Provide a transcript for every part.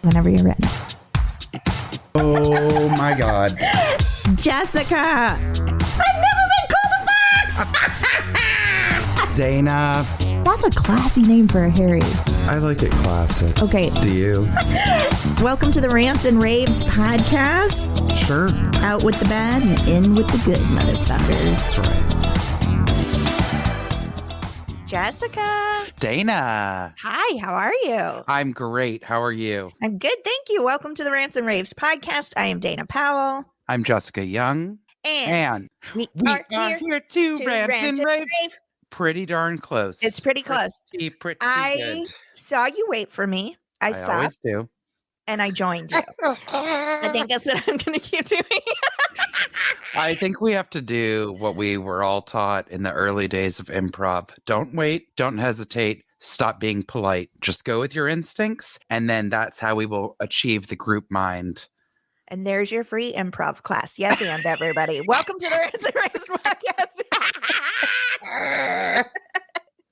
Whenever you're ready. Oh my God. Jessica! I've never been called a fox! Dana. That's a classy name for a Harry. I like it classic. Okay. Do you? Welcome to the Rants and Raves podcast. Sure. Out with the bad and in with the good, motherfuckers. That's right. Jessica. Dana. Hi, how are you? I'm great. How are you? I'm good, thank you. Welcome to the Rants and Raves podcast. I am Dana Powell. I'm Jessica Young. And we are here to rant and rave. Pretty darn close. It's pretty close. Pretty I good. saw you wait for me. I stopped. Always do. And I joined you. I think that's what I'm going to keep doing. I think we have to do what we were all taught in the early days of improv. Don't wait. Don't hesitate. Stop being polite. Just go with your instincts. And then that's how we will achieve the group mind. And there's your free improv class. Yes, and everybody. Welcome to the Rants and Raves podcast.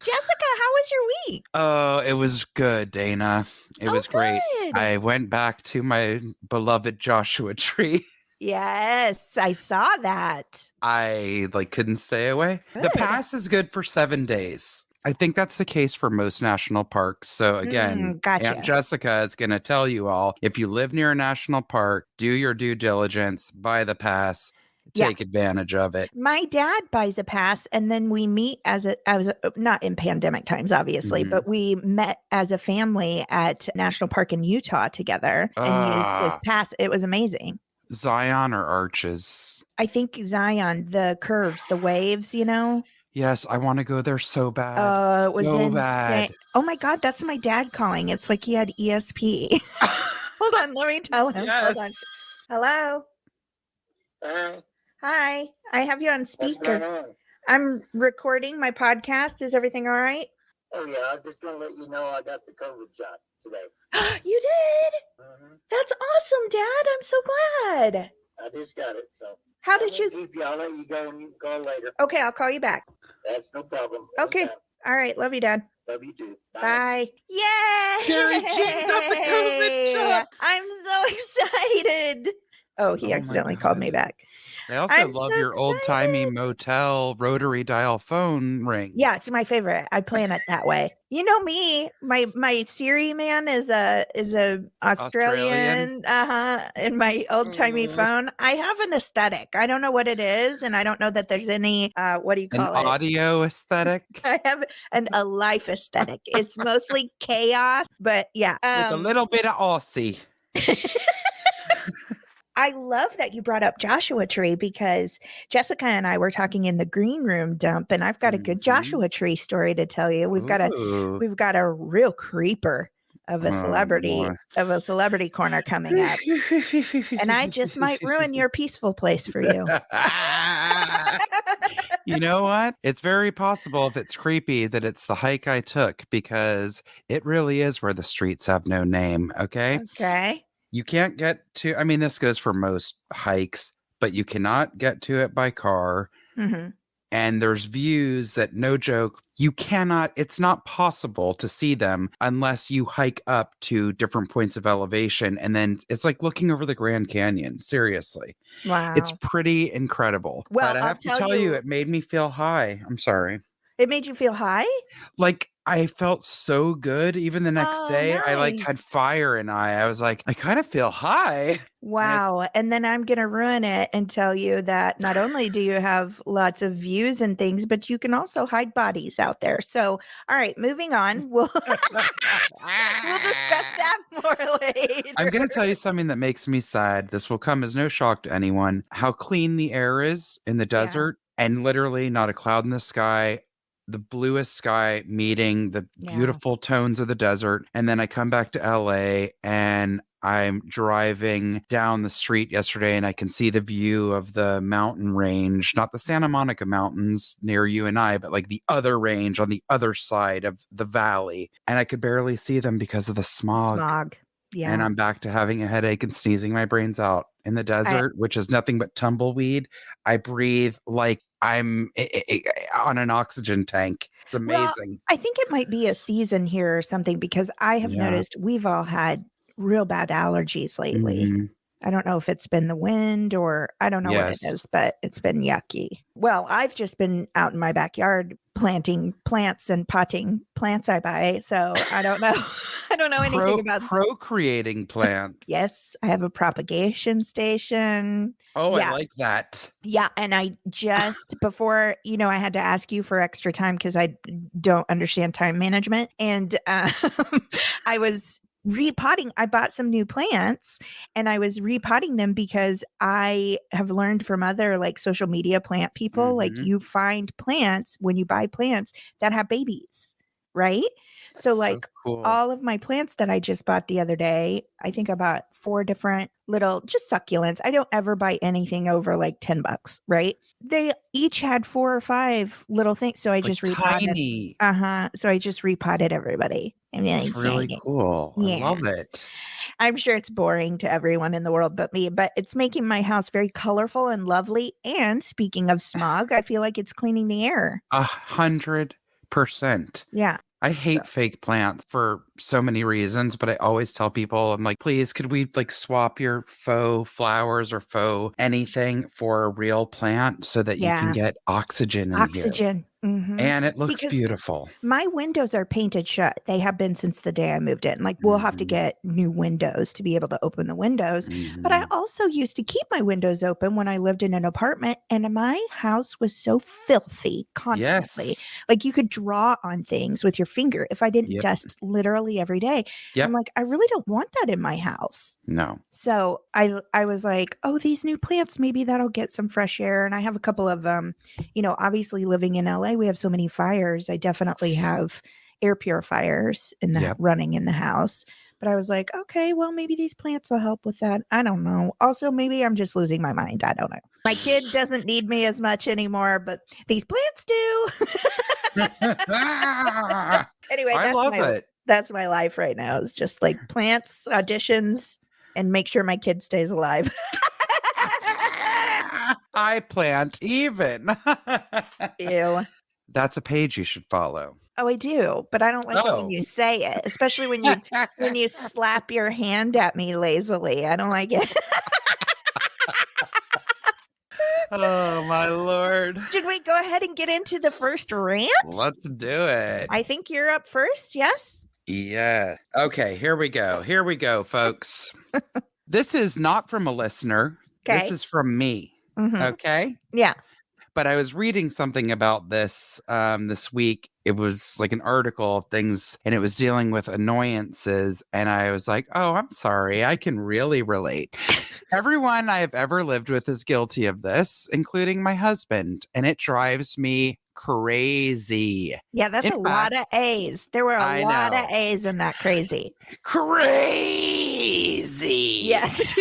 Jessica, how was your week? Oh, it was good, Dana. It was great. Good. I went back to my beloved Joshua Tree. Yes, I saw that. I couldn't stay away. Good. The pass is good for 7 days. I think that's the case for most national parks. So again, gotcha. Aunt Jessica is going to tell you all, if you live near a national park, do your due diligence, buy the pass, take advantage of it. My dad buys a pass, and then we meet as not in pandemic times, obviously, but we met as a family at National Park in Utah together and used his pass. It was amazing. Zion or Arches? I think Zion, the curves, the waves, you know? Yes, I want to go there so bad. It was so insane. bad. Oh my God, that's my dad calling. It's like he had ESP. Hold on, let me tell him. Yes. Hold on. Hello? Hi, I have you on speaker. What's going on? I'm recording my podcast. Is everything all right? Oh, yeah. I was just going to let you know I got the COVID shot today. You did? Mm-hmm. That's awesome, Dad. I'm so glad. I just got it. So, How did you? I'll let you go and you can call later. Okay, I'll call you back. That's no problem. Okay. Anytime. All right. Love you, Dad. Love you too. Bye. Bye. Yay! Gary G got the COVID shot. I'm so excited. Oh, he Oh my accidentally God. called me back. I also I'm love so your old-timey excited. motel rotary dial phone ring. Yeah, it's my favorite. I plan it that way. You know me, my Siri man is a Australian. And my old-timey phone. I have an aesthetic. I don't know what it is, and I don't know that there's any what do you An call it? audio aesthetic I have a life aesthetic. It's mostly chaos, but yeah. with a little bit of Aussie. I love that you brought up Joshua Tree because Jessica and I were talking in the green room dump, and I've got a good Joshua Tree story to tell you. We've got a real creeper of a celebrity corner coming up, and I just might ruin your peaceful place for you. You know what? It's very possible, if it's creepy, that it's the hike I took, because it really is where the streets have no name. Okay. Okay. You can't get to, I mean, this goes for most hikes, but you cannot get to it by car. Mm-hmm. And there's views that, no joke, it's not possible to see them unless you hike up to different points of elevation. And then it's like looking over the Grand Canyon. Seriously. Wow. It's pretty incredible. Well, but I have to tell you, it made me feel high. I'm sorry. It made you feel high? Like, I felt so good. Even the next day, I nice. had fire in I was like, I kind of feel high. Wow. And then I'm going to ruin it and tell you that not only do you have lots of views and things, but you can also hide bodies out there. So, all right, moving on. We'll discuss that more later. I'm going to tell you something that makes me sad. This will come as no shock to anyone. How clean the air is in the desert, and literally not a cloud in the sky. The bluest sky meeting the beautiful tones of the desert. And then I come back to LA and I'm driving down the street yesterday and I can see the view of the mountain range, not the Santa Monica Mountains near you and I, but like the other range on the other side of the valley. And I could barely see them because of the smog. Yeah. And I'm back to having a headache and sneezing my brains out in the desert, which is nothing but tumbleweed. I breathe like I'm on an oxygen tank. It's amazing. Well, I think it might be a season here or something, because I have noticed we've all had real bad allergies lately. Mm-hmm. I don't know if it's been the wind or I don't know what it Yes. is, but it's been yucky. Well, I've just been out in my backyard planting plants and potting plants I buy. So I don't know. I don't know anything about procreating plants. Yes, I have a propagation station. Oh, I Yeah. like that. Yeah. And I just before, I had to ask you for extra time because I don't understand time management. And I was repotting. I bought some new plants and I was repotting them because I have learned from other like social media plant people, like Mhm. you find plants when you buy plants that have babies, right? So like cool. all of my plants that I just bought the other day, I think I bought 4 different little just succulents. I don't ever buy anything over like $10, right? They each had 4 or 5 little things. So I Like just repotted. tiny. So I just repotted everybody. I mean, It's really cool. Yeah. I love it. I'm sure it's boring to everyone in the world but me, but it's making my house very colorful and lovely. And speaking of smog, I feel like it's cleaning the air. 100%. Yeah. I hate fake plants for so many reasons, but I always tell people, I'm like, please, could we like swap your faux flowers or faux anything for a real plant so that you can get oxygen in here? Mm-hmm. And it looks beautiful. My windows are painted shut. They have been since the day I moved in. Like we'll have to get new windows to be able to open the windows. But I also used to keep my windows open when I lived in an apartment and my house was so filthy constantly. Yes. Like you could draw on things with your finger if I didn't dust literally every day. I'm like, I really don't want that in my house. No. So I was like, oh, these new plants, maybe that'll get some fresh air. And I have a couple of obviously living in LA, we have so many fires. I definitely have air purifiers in the running in the house. But I was like, okay, well, maybe these plants will help with that. I don't know. Also, maybe I'm just losing my mind. I don't know. My kid doesn't need me as much anymore, but these plants do. Anyway, that's my life right now. It's just like plants, auditions, and make sure my kid stays alive. I plant even. Ew. That's a page you should follow. Oh, I do, but I don't like it when you say it, especially when you slap your hand at me lazily. I don't like it. Oh, my Lord. Should we go ahead and get into the first rant? Let's do it. I think you're up first, yes? Yeah. Okay, here we go. Here we go, folks. This is not from a listener. Okay. This is from me. Mm-hmm. Okay? Yeah. But I was reading something about this this week. It was like an article of things, and it was dealing with annoyances. And I was like, oh, I'm sorry. I can really relate. Everyone I have ever lived with is guilty of this, including my husband. And it drives me crazy. Yeah, that's a lot of A's. There were a lot of A's in that crazy. Crazy. Yes.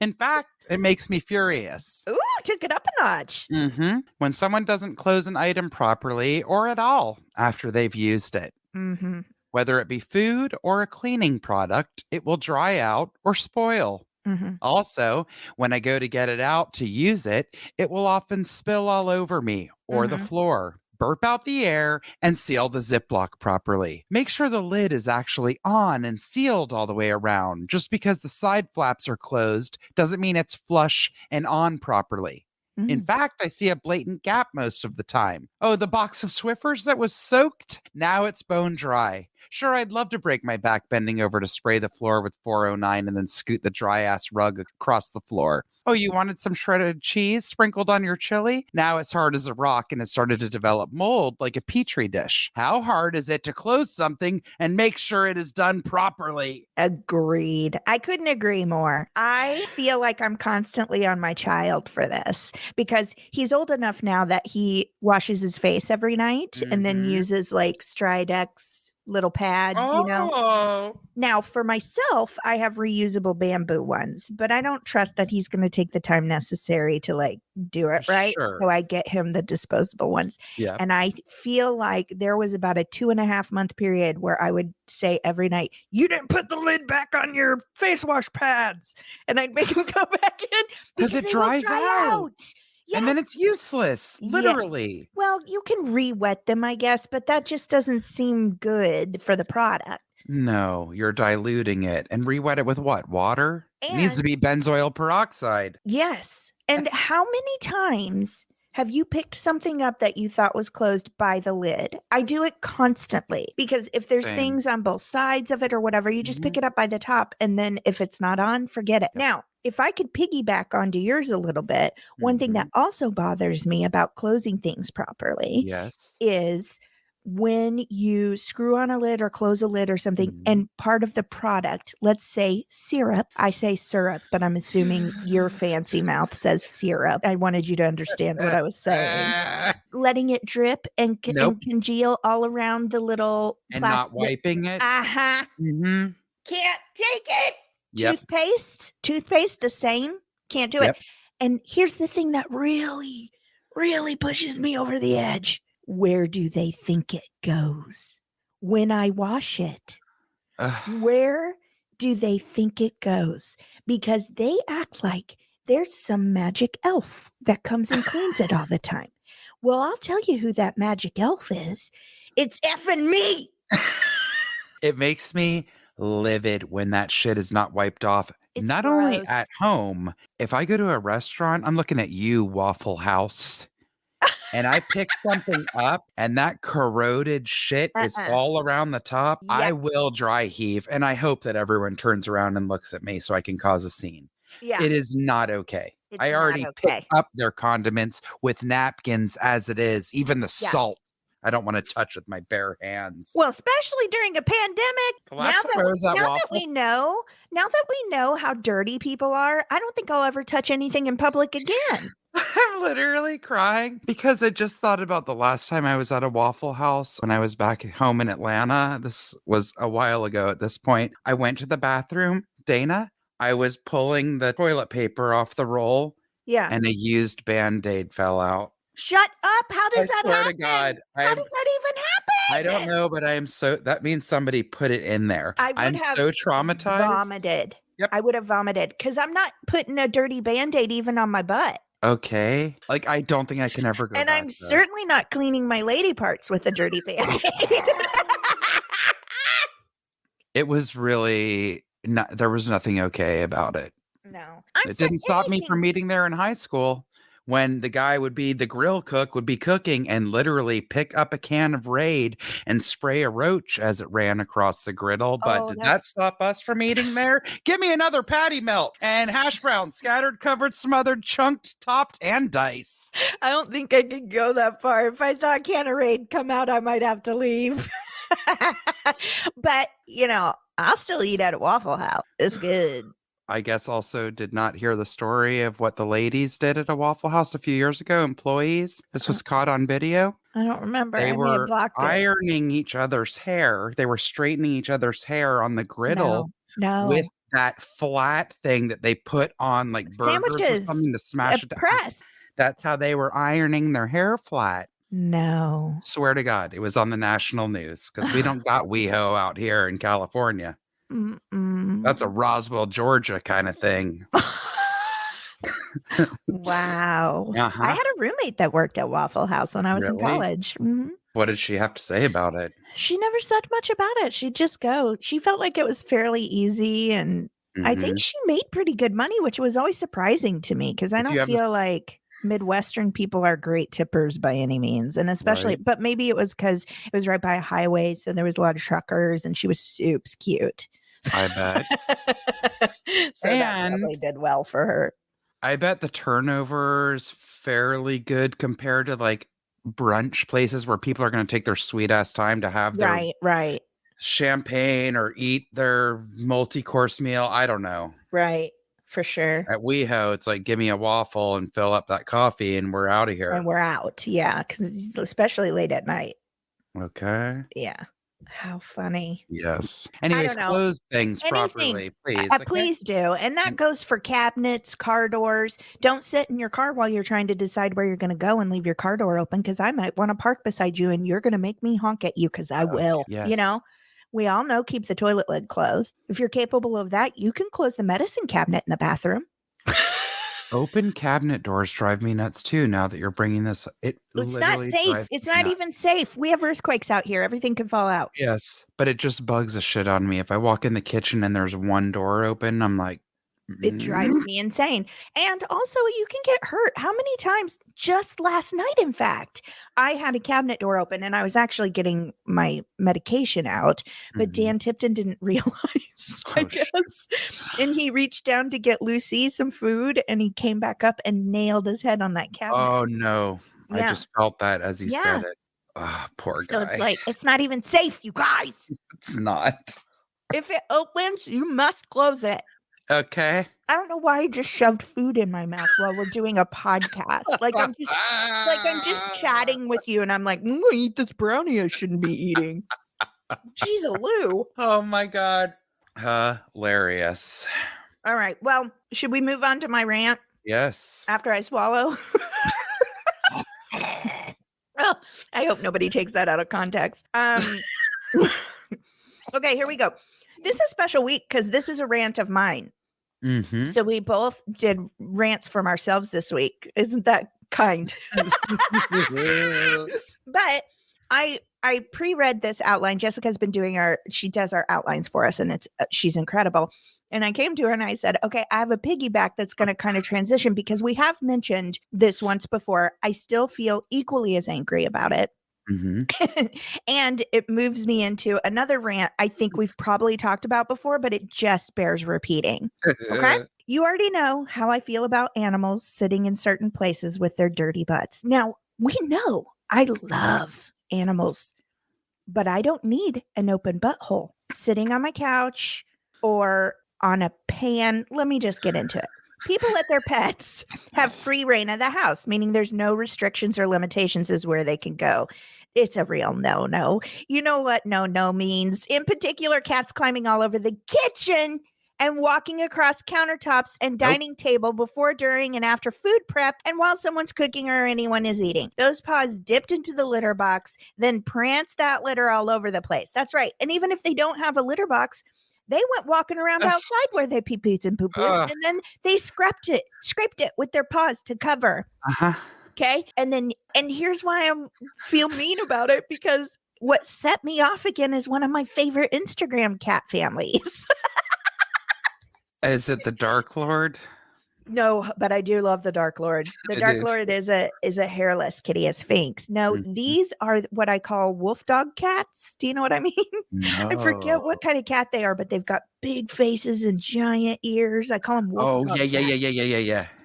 In fact, it makes me furious. Ooh, took it up a notch. Mm-hmm. When someone doesn't close an item properly or at all after they've used it. Mm-hmm. Whether it be food or a cleaning product, it will dry out or spoil. Mm-hmm. Also, when I go to get it out to use it, it will often spill all over me or the floor. Burp out the air and seal the Ziploc properly. Make sure the lid is actually on and sealed all the way around. Just because the side flaps are closed doesn't mean it's flush and on properly. In fact, I see a blatant gap most of the time. Oh, the box of Swiffers that was soaked? Now it's bone dry. Sure, I'd love to break my back bending over to spray the floor with 409 and then scoot the dry-ass rug across the floor. Oh, you wanted some shredded cheese sprinkled on your chili? Now it's hard as a rock and has started to develop mold like a petri dish. How hard is it to close something and make sure it is done properly? Agreed. I couldn't agree more. I feel like I'm constantly on my child for this because he's old enough now that he washes his face every night and then uses like Stridex little pads, Now, for myself, I have reusable bamboo ones, but I don't trust that he's going to take the time necessary to like do it right. Sure. So I get him the disposable ones. Yeah. And I feel like there was about a 2.5 month period where I would say every night, you didn't put the lid back on your face wash pads. And I'd make him go back in because it dries out. Yes. And then it's useless, literally. Yeah. Well, you can re-wet them, I guess, but that just doesn't seem good for the product. No, you're diluting it and re-wet it with what? Water? It needs to be benzoyl peroxide. Yes. And how many times have you picked something up that you thought was closed by the lid? I do it constantly because if there's things on both sides of it or whatever, you just pick it up by the top. And then if it's not on, forget it. Now, if I could piggyback onto yours a little bit, one thing that also bothers me about closing things properly is when you screw on a lid or close a lid or something and part of the product, let's say syrup, I say syrup, but I'm assuming your fancy mouth says syrup. I wanted you to understand what I was saying. Letting it drip and, and congeal all around the little and not wiping it. Can't take it. Toothpaste, the same. Can't do it. And here's the thing that really, really pushes me over the edge. Where do they think it goes when I wash it? Where do they think it goes? Because they act like there's some magic elf that comes and cleans it all the time. Well, I'll tell you who that magic elf is. It's effing me. It makes me livid when that shit is not wiped off. It's not gross. Only at home, if I go to a restaurant, I'm looking at you, Waffle House. And I pick something up and that corroded shit is all around the top, I will dry heave. And I hope that everyone turns around and looks at me so I can cause a scene. It is not okay. I already picked up their condiments with napkins as it is, even the salt. I don't want to touch with my bare hands. Well, especially during a pandemic. Now that we know how dirty people are, I don't think I'll ever touch anything in public again. I'm literally crying because I just thought about the last time I was at a Waffle House when I was back at home in Atlanta. This was a while ago at this point. I went to the bathroom. Dana, I was pulling the toilet paper off the roll. And a used Band-Aid fell out. Shut up. How does that happen? I swear to God. How does that even happen? I don't know, but that means somebody put it in there. I'm so traumatized. Vomited. I would have vomited because I'm not putting a dirty Band-Aid even on my butt. Okay. Like, I don't think I can ever go and back I'm certainly not cleaning my lady parts with a dirty Band-Aid. It was really not, there was nothing okay about it. No. It didn't stop me from meeting there in high school when the grill cook would be cooking and literally pick up a can of Rave and spray a roach as it ran across the griddle. But did that stop us from eating there? Give me another patty melt and hash browns, scattered, covered, smothered, chunked, topped, and dice. I don't think I could go that far. If I saw a can of Rave come out, I might have to leave. But, I'll still eat at a Waffle House. It's good. I guess also did not hear the story of what the ladies did at a Waffle House a few years ago, employees. This was caught on video. I don't remember. They were ironing each other's hair. They were straightening each other's hair on the griddle with that flat thing that they put on like burgers or something to smash it down. Press. That's how they were ironing their hair flat. No. Swear to God, it was on the national news because we don't got WeHo out here in California. That's a Roswell, Georgia kind of thing. Wow. I had a roommate that worked at Waffle House when I was in college. What did she have to say about it? She never said much about it. She'd just go. She felt like it was fairly easy. And I think she made pretty good money, which was always surprising to me because I don't feel like Midwestern people are great tippers by any means. And especially, but maybe it was because it was right by a highway. So there was a lot of truckers and she was super cute. I bet. So that probably did well for her. I bet the turnover is fairly good compared to like brunch places where people are going to take their sweet ass time to have their champagne or eat their multi-course meal. I don't know. Right. For sure. At WeHo, it's like, give me a waffle and fill up that coffee and we're out of here. And we're out. Yeah. Because especially late at night. Okay. Yeah. How funny. Yes. Anyways, close things properly, please. Please do. And that goes for cabinets, car doors. Don't sit in your car while you're trying to decide where you're going to go and leave your car door open because I might want to park beside you and you're going to make me honk at you because I will. Yes. We all know keep the toilet lid closed. If you're capable of that, you can close the medicine cabinet in the bathroom. Open cabinet doors drive me nuts too. Now that you're bringing this, It's not safe. It's not even safe. We have earthquakes out here. Everything can fall out. Yes, but it just bugs the shit on me. If I walk in the kitchen and there's one door open, I'm like, it drives me insane. And also, you can get hurt. How many times? Just last night, in fact, I had a cabinet door open and I was actually getting my medication out, but Dan Tipton didn't realize, I guess. And he reached down to get Lucy some food and he came back up and nailed his head on that cabinet. Oh, no. Yeah. I just felt that as he said it. Oh, poor guy. So it's like, it's not even safe, you guys. It's not. If it opens, you must close it. Okay. I don't know why I just shoved food in my mouth while we're doing a podcast. I'm just chatting with you, and I'm like, I'm gonna eat this brownie I shouldn't be eating. Jeez, Lou. Oh my God. Hilarious. All right. Well, should we move on to my rant? Yes. After I swallow. Oh, I hope nobody takes that out of context. Okay, here we go. This is a special week because this is a rant of mine. Mm-hmm. So we both did rants from ourselves this week. Isn't that kind? But I pre-read this outline. Jessica's been doing she does our outlines for us, and she's incredible. And I came to her and I said, okay, I have a piggyback that's going to kind of transition because we have mentioned this once before. I still feel equally as angry about it. Mm-hmm. And it moves me into another rant I think we've probably talked about before, but it just bears repeating. Okay. You already know how I feel about animals sitting in certain places with their dirty butts. Now, we know I love animals, but I don't need an open butthole sitting on my couch or on a pan. Let me just get into it. People let their pets have free reign of the house, meaning there's no restrictions or limitations as where they can go. It's a real no-no. You know what no-no means? In particular, cats climbing all over the kitchen and walking across countertops and dining table before, during, and after food prep and while someone's cooking or anyone is eating. Those paws dipped into the litter box, then prance that litter all over the place. That's right. And even if they don't have a litter box, they went walking around outside where they pee-poos and poo-poos, and then they scraped it with their paws to cover. Uh-huh. Okay. And here's why I feel mean about it, because what set me off again is one of my favorite Instagram cat families. Is it the Dark Lord? No, but I do love the Dark Lord. The Dark Lord is a hairless kitty, a Sphinx. No, these are what I call wolf dog cats. Do you know what I mean? No. I forget what kind of cat they are, but they've got big faces and giant ears. I call them wolf dog cats.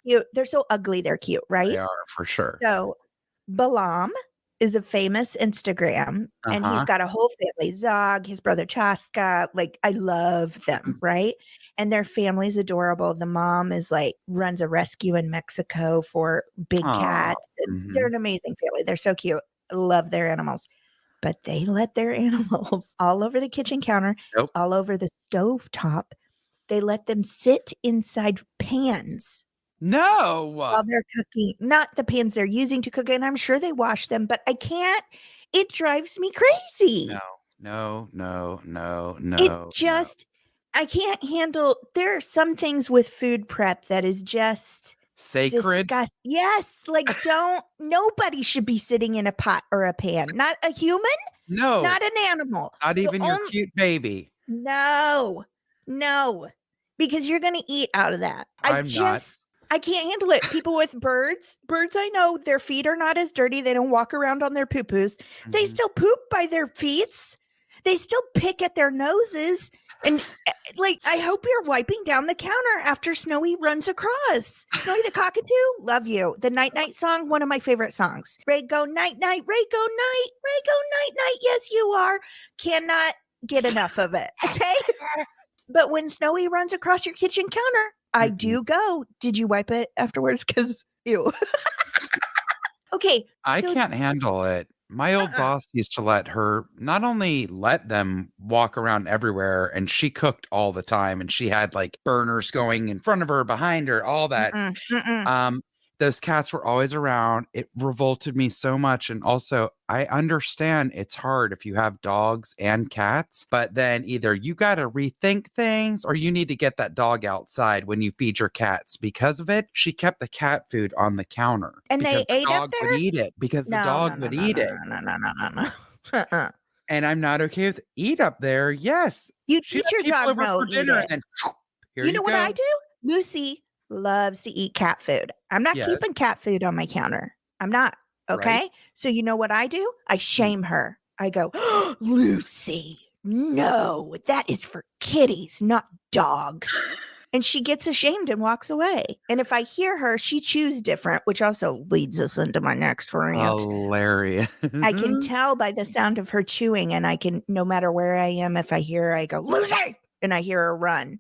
Yeah. They're so ugly, they're cute, right? They are, for sure. So Balam is a famous Instagram, and he's got a whole family. Zog, his brother Chaska. Like, I love them, right? And their family's adorable. The mom runs a rescue in Mexico for big cats. And they're an amazing family. They're so cute. I love their animals. But they let their animals all over the kitchen counter, all over the stove top. They let them sit inside pans. No. While they're cooking. Not the pans they're using to cook, and I'm sure they wash them, but I can't. It drives me crazy. No. It just... I can't handle. There are some things with food prep that is just sacred. Yes, nobody should be sitting in a pot or a pan. Not a human. No, not an animal. Not even your cute baby. No, because you're gonna eat out of that. I can't handle it. People with birds, I know their feet are not as dirty. They don't walk around on their poo-poos. They still poop by their feet. They still pick at their noses. And I hope you're wiping down the counter after Snowy runs across. Snowy the cockatoo, love you. The Night Night song, one of my favorite songs. Ray go night night, Ray go night, Ray go night night. Yes, you are. Cannot get enough of it. Okay. But when Snowy runs across your kitchen counter, I do go. Did you wipe it afterwards? Because ew. Okay. I can't handle it. My old boss used to let them walk around everywhere, and she cooked all the time, and she had burners going in front of her, behind her, all that. those cats were always around. It revolted me so much. And also, I understand it's hard if you have dogs and cats, but then either you got to rethink things or you need to get that dog outside when you feed your cats. Because of it, she kept the cat food on the counter. And because they ate the up dog there? would eat it. Because the dog would eat it. No. Uh-uh. And I'm not okay with eat up there. Yes. You She teach had your people dog over no, for eat dinner it. and then here You know what go. I do? Lucy loves to eat cat food. I'm not Yes. keeping cat food on my counter. I'm not. Okay. Right. So you know what I do? I shame her. I go, oh, Lucy, no, that is for kitties, not dogs. And she gets ashamed and walks away. And if I hear her, she chews different, which also leads us into my next rant. Hilarious. I can tell by the sound of her chewing, and I can, no matter where I am, if I hear her, I go, Lucy, and I hear her run.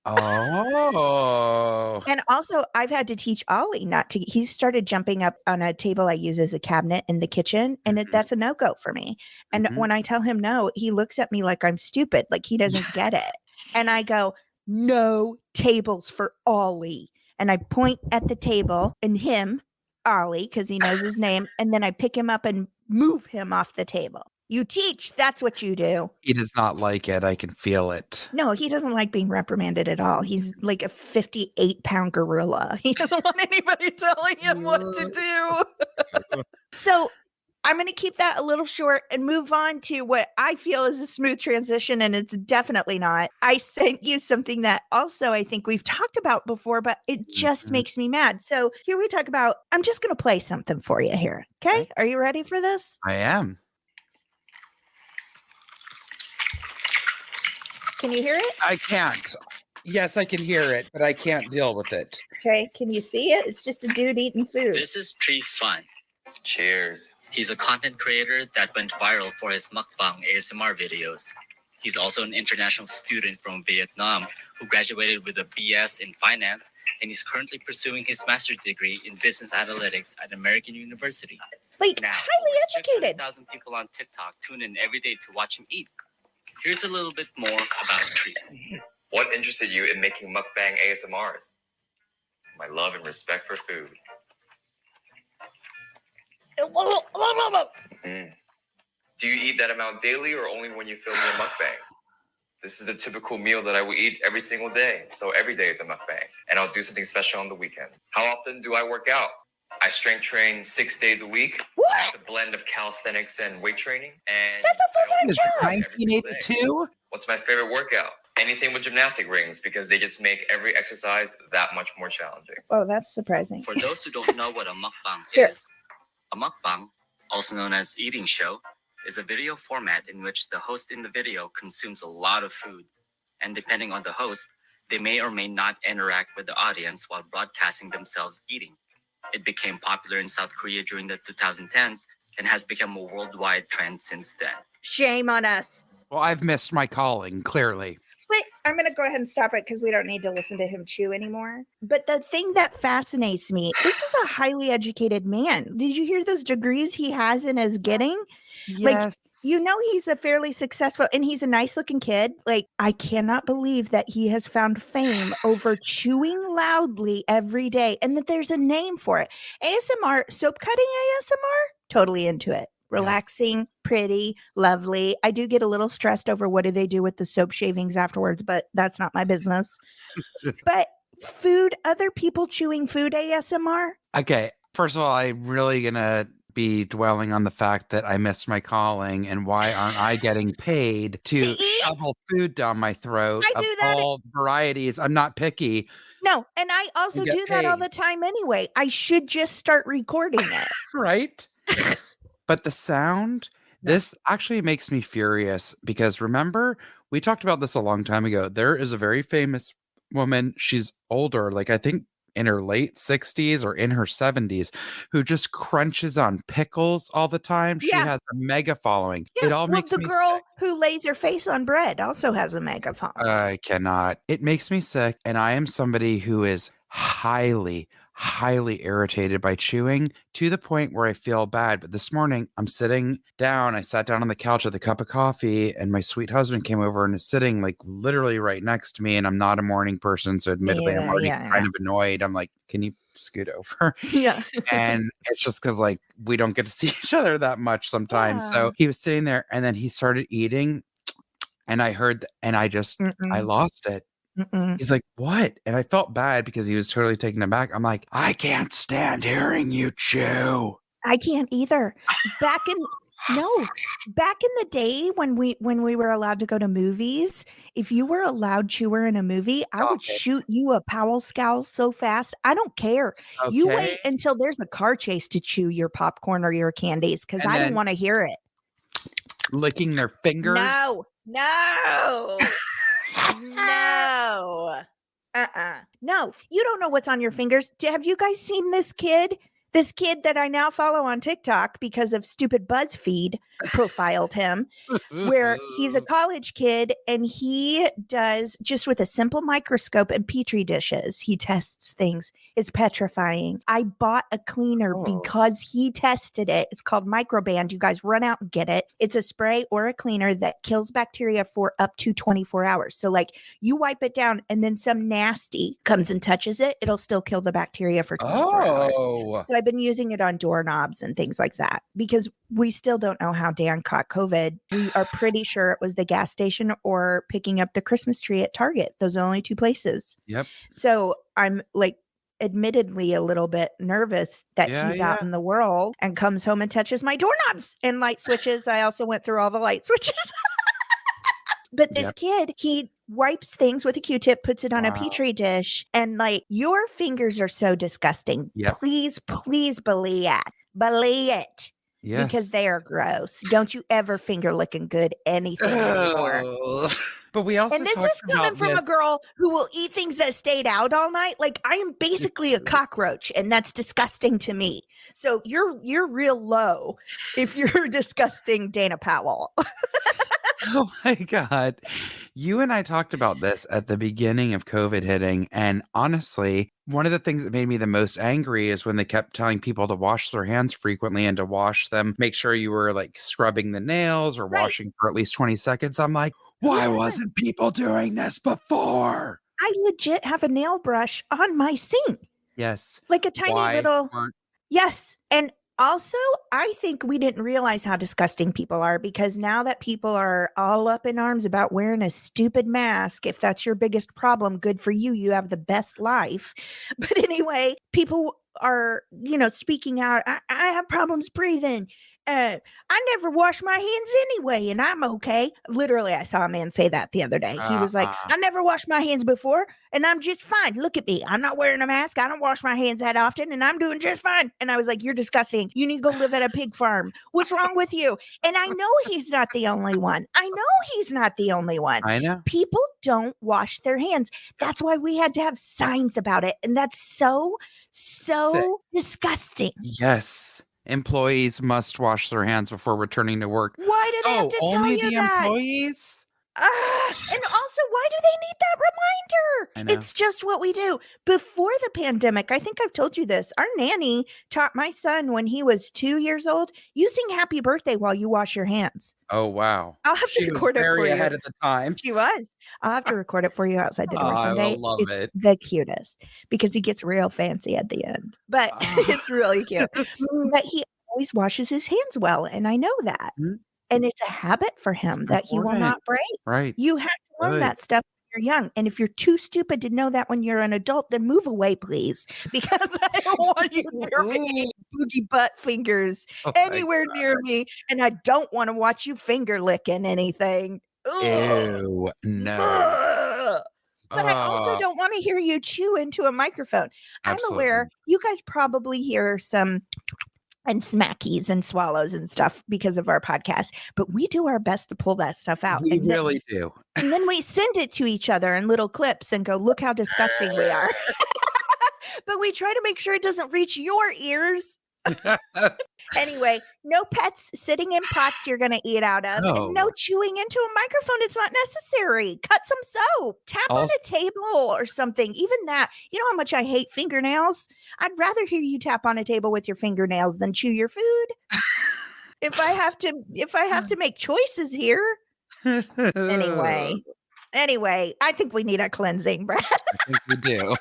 Oh. And also, I've had to teach Ollie not to. He started jumping up on a table I use as a cabinet in the kitchen, and that's a no-go for me. And when I tell him no, he looks at me like I'm stupid, like he doesn't get it. And I go, no tables for Ollie. And I point at the table and him, Ollie, because he knows his name, and then I pick him up and move him off the table. You teach, that's what you do. He does not like it. I can feel it. No, he doesn't like being reprimanded at all. He's like a 58-pound gorilla. He doesn't want anybody telling him what to do. So I'm going to keep that a little short and move on to what I feel is a smooth transition, and it's definitely not. I sent you something that also I think we've talked about before, but it just makes me mad. So here we talk about, I'm just going to play something for you here. Okay? Are you ready for this? I am. Can you hear it? I can't. Yes, I can hear it, but I can't deal with it. Okay. Can you see it? It's just a dude eating food. This is Tree Fun. Cheers. He's a content creator that went viral for his mukbang ASMR videos. He's also an international student from Vietnam who graduated with a BS in finance, and he's currently pursuing his master's degree in business analytics at American University. Like, Now, highly educated. 600,000 people on TikTok tune in every day to watch him eat. Here's a little bit more about Tree. What interested you in making mukbang ASMRs? My love and respect for food. Do you eat that amount daily or only when you film your mukbang? This is a typical meal that I will eat every single day. So every day is a mukbang. And I'll do something special on the weekend. How often do I work out? I strength train 6 days a week. What? With a blend of calisthenics and weight training. And That's a full-time Is job. it 1982? What's my favorite workout? Anything with gymnastic rings, because they just make every exercise that much more challenging. Oh, that's surprising. For those who don't know what a mukbang Here. is, a mukbang, also known as eating show, is a video format in which the host in the video consumes a lot of food. And depending on the host, they may or may not interact with the audience while broadcasting themselves eating. It became popular in South Korea during the 2010s and has become a worldwide trend since then. Shame on us. Well, I've missed my calling, clearly. But I'm going to go ahead and stop it because we don't need to listen to him chew anymore. But the thing that fascinates me, this is a highly educated man. Did you hear those degrees he has in his getting? Yes. You know, he's a fairly successful, and he's a nice looking kid. Like, I cannot believe that he has found fame over chewing loudly every day and that there's a name for it. ASMR, soap cutting ASMR, totally into it. Relaxing, pretty, lovely. I do get a little stressed over what do they do with the soap shavings afterwards, but that's not my business. But food, other people chewing food ASMR. Okay. First of all, I'm really going to be dwelling on the fact that I missed my calling and why aren't I getting paid to eat? shovel food down my throat I of do that. all varieties. I'm not picky. No, and I also get do that all paid. the time anyway. I should just start recording it. Right? But the sound, this actually makes me furious because remember, we talked about this a long time ago. There is a very famous woman. She's older, like I think in her late 60s or in her 70s, who just crunches on pickles all the time. She Yeah. has a mega following. Yeah, It all well, makes the me girl sick. who lays her face on bread also has a megaphone. I cannot. It makes me sick. And I am somebody who is highly, highly irritated by chewing to the point where I feel bad. But this morning I'm sitting down. I sat down on the couch with a cup of coffee, and my sweet husband came over and is sitting like literally right next to me. And I'm not a morning person, so admittedly I'm already kind of annoyed. I'm like, can you scoot over? Yeah. And it's just because like we don't get to see each other that much sometimes. Yeah. So he was sitting there, and then he started eating, and I heard, and I lost it. He's like, what? And I felt bad because he was totally taken aback. I'm like, I can't stand hearing you chew. I can't either. Back in the day when we were allowed to go to movies, if you were a loud chewer in a movie, I would shoot you a Powell scowl so fast. I don't care. Okay. You wait until there's a car chase to chew your popcorn or your candies because I don't want to hear it. Licking their fingers. No. No. No, you don't know what's on your fingers. Have you guys seen this kid? This kid that I now follow on TikTok because of stupid BuzzFeed profiled him, where he's a college kid and he does just with a simple microscope and petri dishes. He tests things. It's petrifying. I bought a cleaner because he tested it. It's called Microband. You guys run out and get it. It's a spray or a cleaner that kills bacteria for up to 24 hours. So like you wipe it down and then some nasty comes and touches it. It'll still kill the bacteria for 24 hours. So I've been using it on doorknobs and things like that because we still don't know how Dan caught COVID. We are pretty sure it was the gas station or picking up the Christmas tree at Target. Those are the only two places. Yep. So I'm like admittedly a little bit nervous that he's out in the world and comes home and touches my doorknobs and light switches. I also went through all the light switches. But this kid, he wipes things with a Q-tip, puts it on a petri dish, and like your fingers are so disgusting. Yep. Please believe it. Believe it. Yes. Because they are gross. Don't you ever finger licking good anything anymore. But we also and this is coming from a girl who will eat things that stayed out all night. Like I am basically a cockroach, and that's disgusting to me. So you're real low if you're disgusting Dana Powell. Oh my God. You and I talked about this at the beginning of COVID hitting. And honestly, one of the things that made me the most angry is when they kept telling people to wash their hands frequently and to wash them, make sure you were like scrubbing the nails or washing for at least 20 seconds. I'm like, why wasn't people doing this before? I legit have a nail brush on my sink. Yes. Like a tiny little. Yes. And also, I think we didn't realize how disgusting people are because now that people are all up in arms about wearing a stupid mask, if that's your biggest problem, good for you. You have the best life. But anyway, people are, speaking out. I have problems breathing. I never wash my hands anyway, and I'm okay. Literally, I saw a man say that the other day. He was like, I never washed my hands before, and I'm just fine. Look at me. I'm not wearing a mask. I don't wash my hands that often, and I'm doing just fine. And I was like, you're disgusting. You need to go live at a pig farm. What's wrong with you? And I know he's not the only one. I know. People don't wash their hands. That's why we had to have signs about it. And that's so disgusting. Yes. Employees must wash their hands before returning to work. Why do they have to tell only you the that? Employees? And also, why do they need that reminder? I know. It's just what we do. Before the pandemic, I think I've told you this. Our nanny taught my son when he was 2 years old, you sing happy birthday while you wash your hands. Oh, wow. I'll have to record it for you. Very ahead of the time. She was. I'll have to record it for you outside the door someday. I will love it. The cutest because he gets real fancy at the end. But it's really cute. But he always washes his hands well, and I know that. Mm-hmm. And it's a habit for him that he will not break. Right. You have to learn that stuff when you're young. And if you're too stupid to know that when you're an adult, then move away, please. Because I don't want you near me, boogie butt fingers anywhere near me. And I don't want to watch you finger licking anything. Ew, no. But I also don't want to hear you chew into a microphone. Absolutely. I'm aware you guys probably hear some and smackies and swallows and stuff because of our podcast, but we do our best to pull that stuff out. We really do. And then we send it to each other in little clips and go, look how disgusting we are. But we try to make sure it doesn't reach your ears. Anyway, no pets sitting in pots you're going to eat out of, and no chewing into a microphone. It's not necessary. Cut some soap, tap on a table or something. Even that, you know how much I hate fingernails? I'd rather hear you tap on a table with your fingernails than chew your food. If I have to make choices here. Anyway, I think we need a cleansing, Brad. I think we do.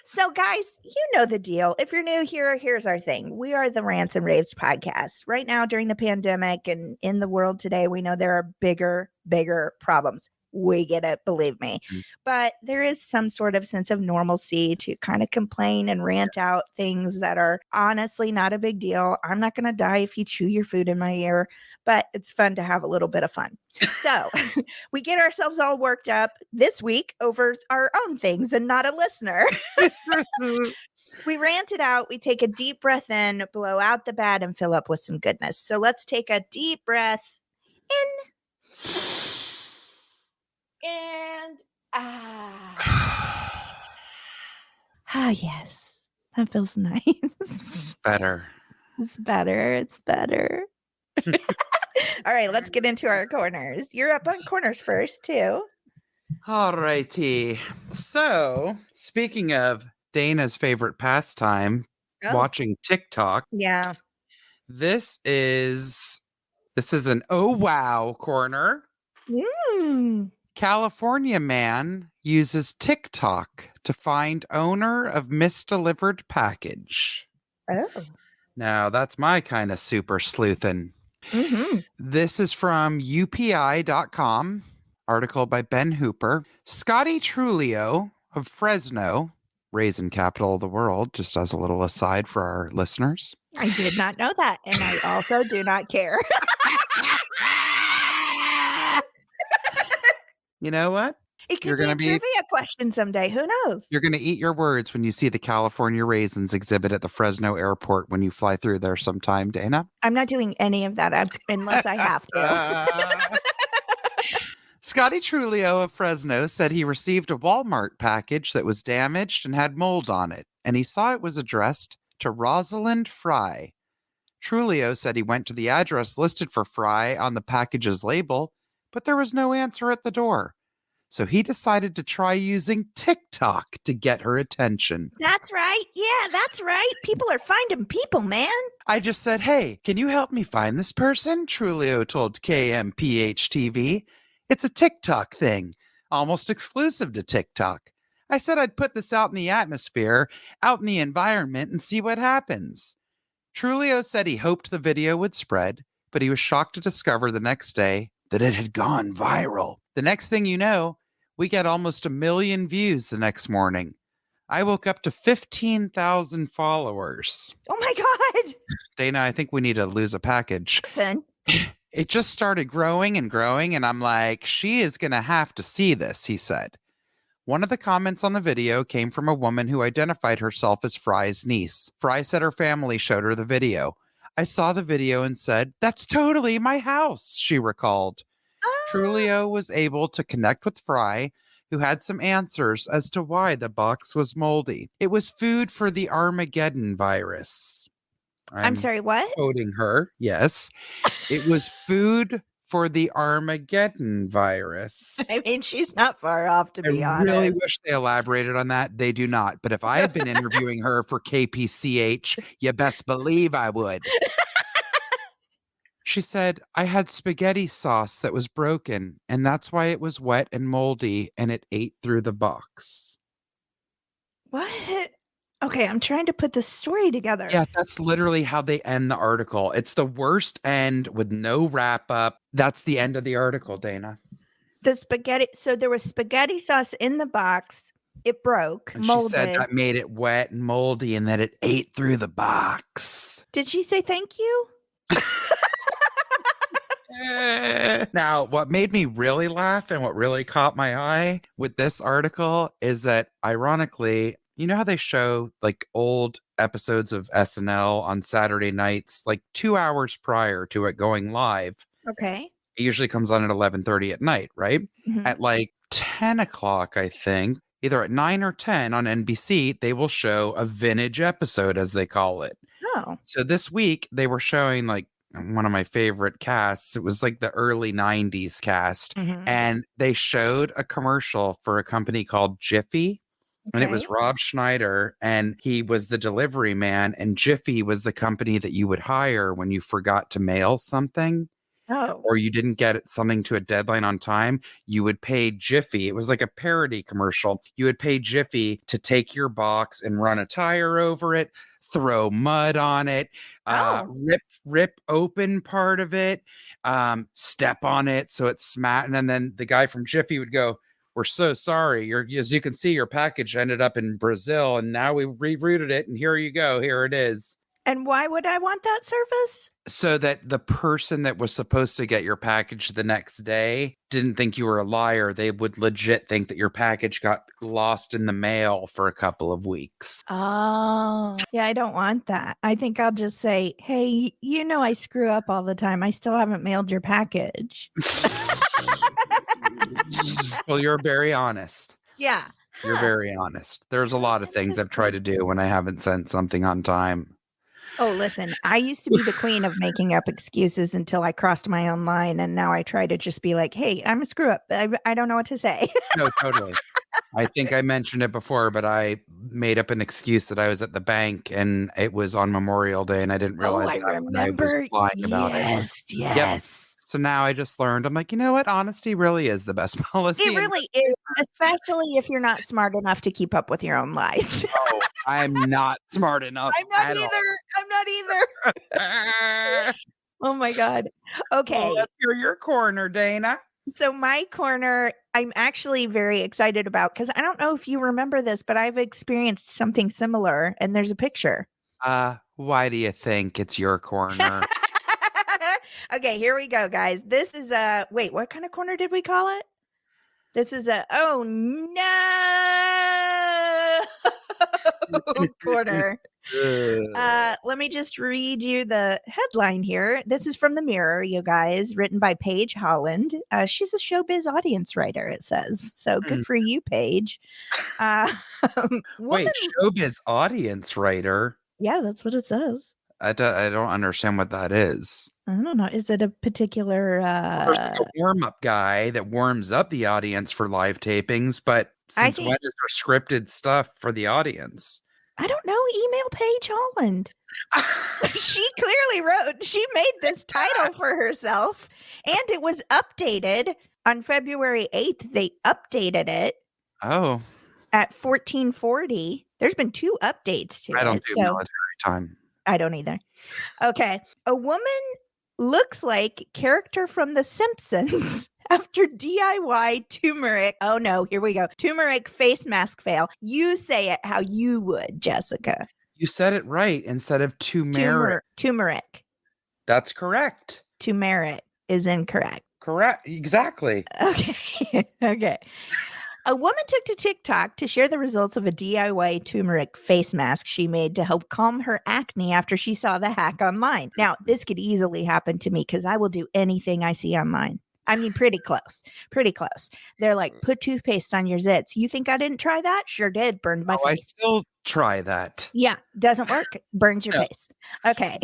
So, guys, you know the deal. If you're new here, here's our thing. We are the Rants and Raves podcast. Right now, during the pandemic and in the world today, we know there are bigger problems. We get it, believe me. But there is some sort of sense of normalcy to kind of complain and rant out things that are honestly not a big deal. I'm not going to die if you chew your food in my ear, but it's fun to have a little bit of fun. So we get ourselves all worked up this week over our own things and not a listener. We rant it out. We take a deep breath in, blow out the bad, and fill up with some goodness. So let's take a deep breath in. And yes, that feels nice. It's better. It's better. All right, let's get into our corners. You're up on corners first, too. All righty. So, speaking of Dana's favorite pastime, watching TikTok. Yeah. This is an oh wow corner. California man uses TikTok to find owner of misdelivered package. Oh. Now, that's my kind of super sleuthin'. This is from UPI.com, article by Ben Hooper. Scotty Trulio of Fresno, raisin capital of the world, just as a little aside for our listeners. I did not know that, and I also do not care. You know what? It could be a trivia question someday. Who knows? You're going to eat your words when you see the California raisins exhibit at the Fresno airport when you fly through there sometime, Dana. I'm not doing any of that unless I have to. Scotty Trulio of Fresno said he received a Walmart package that was damaged and had mold on it, and he saw it was addressed to Rosalind Fry. Trulio said he went to the address listed for Fry on the package's label, but there was no answer at the door. So he decided to try using TikTok to get her attention. That's right. Yeah, that's right. People are finding people, man. I just said, hey, can you help me find this person? Trulio told KMPH-TV. It's a TikTok thing, almost exclusive to TikTok. I said I'd put this out in the atmosphere, out in the environment, and see what happens. Trulio said he hoped the video would spread, but he was shocked to discover the next day that it had gone viral. The next thing you know, we get almost 1 million views the next morning. I woke up to 15,000 followers. Oh my God. Dana, I think we need to lose a package. Then it just started growing, and I'm like, she is going to have to see this, he said. One of the comments on the video came from a woman who identified herself as Fry's niece. Fry said her family showed her the video. I saw the video and said, that's totally my house, she recalled. Trulio was able to connect with Fry, who had some answers as to why the box was moldy. It was food for the Armageddon virus. I'm sorry, what? Quoting her, yes. It was food for the Armageddon virus. I mean, she's not far off, to be honest. I really wish they elaborated on that. They do not. But if I had been interviewing her for KPCH, you best believe I would. She said, I had spaghetti sauce that was broken, and that's why it was wet and moldy, and it ate through the box. What? Okay, I'm trying to put the story together. Yeah, that's literally how they end the article. It's the worst end with no wrap up. That's the end of the article, Dana. The spaghetti. So there was spaghetti sauce in the box. It broke, and molded. She said that made it wet and moldy and that it ate through the box. Did she say thank you? Now, what made me really laugh and what really caught my eye with this article is that, ironically, you know how they show like old episodes of SNL on Saturday nights, like 2 hours prior to it going live? Okay. It usually comes on at 11:30 at night, right? Mm-hmm. At like 10 o'clock, I think, either at 9 or 10 on NBC, they will show a vintage episode, as they call it. Oh. So this week they were showing like one of my favorite casts. It was like the early 90s cast. Mhm. And they showed a commercial for a company called Jiffy. And it was Okay. Rob Schneider, and he was the delivery man. And Jiffy was the company that you would hire when you forgot to mail something Oh. or you didn't get something to a deadline on time. You would pay Jiffy. It was like a parody commercial. You would pay Jiffy to take your box and run a tire over it, throw mud on it, rip open part of it, step on it so it's smacked. And then the guy from Jiffy would go, "We're so sorry. As you can see, your package ended up in Brazil, and now we rerouted it, and here you go. Here it is." And why would I want that service? So that the person that was supposed to get your package the next day didn't think you were a liar. They would legit think that your package got lost in the mail for a couple of weeks. Oh, yeah, I don't want that. I think I'll just say, hey, you know I screw up all the time. I still haven't mailed your package. Well, you're very honest. Yeah. You're very honest. There's a lot of things I've tried to do when I haven't sent something on time. Oh, listen, I used to be the queen of making up excuses until I crossed my own line. And now I try to just be like, hey, I'm a screw up. I don't know what to say. No, totally. I think I mentioned it before, but I made up an excuse that I was at the bank and it was on Memorial Day and I didn't realize I that when I was remember. lying about it. Yes. Yep. So now I just learned, I'm like, you know what? Honesty really is the best policy. It really is, especially if you're not smart enough to keep up with your own lies. Oh, I'm not smart enough. I'm not either. Oh my God. Okay. Well, let's hear your corner, Dana. So my corner, I'm actually very excited about because I don't know if you remember this, but I've experienced something similar and there's a picture. Why do you think it's your corner? Okay, here we go, guys. This is wait, what kind of corner did we call it? This is oh no corner. Let me just read you the headline here. This is from the Mirror, you guys, written by Paige Holland. She's a showbiz audience writer, it says. So good for you, Paige. Wait, showbiz audience writer? Yeah, that's what it says. I don't understand what that is. I don't know. Is it a particular There's like a warm-up guy that warms up the audience for live tapings, but since when is there scripted stuff for the audience? I don't know. Email Paige Holland. She clearly wrote, she made this title for herself, and it was updated on February 8th. They updated it. Oh. At 1440. There's been 2 updates to it. I don't do military time. I don't either. Okay. A woman looks like character from The Simpsons after DIY turmeric. Oh no, here we go. Turmeric face mask fail. You say it how you would, Jessica. You said it right instead of turmeric. Turmeric. That's correct. Turmeric is incorrect. Correct. Exactly. Okay. Okay. A woman took to TikTok to share the results of a DIY turmeric face mask she made to help calm her acne after she saw the hack online. Now, this could easily happen to me because I will do anything I see online. I mean, pretty close. Pretty close. They're like, put toothpaste on your zits. You think I didn't try that? Sure did. Burned my face. I still try that. Yeah. Doesn't work. Burns your face. Okay.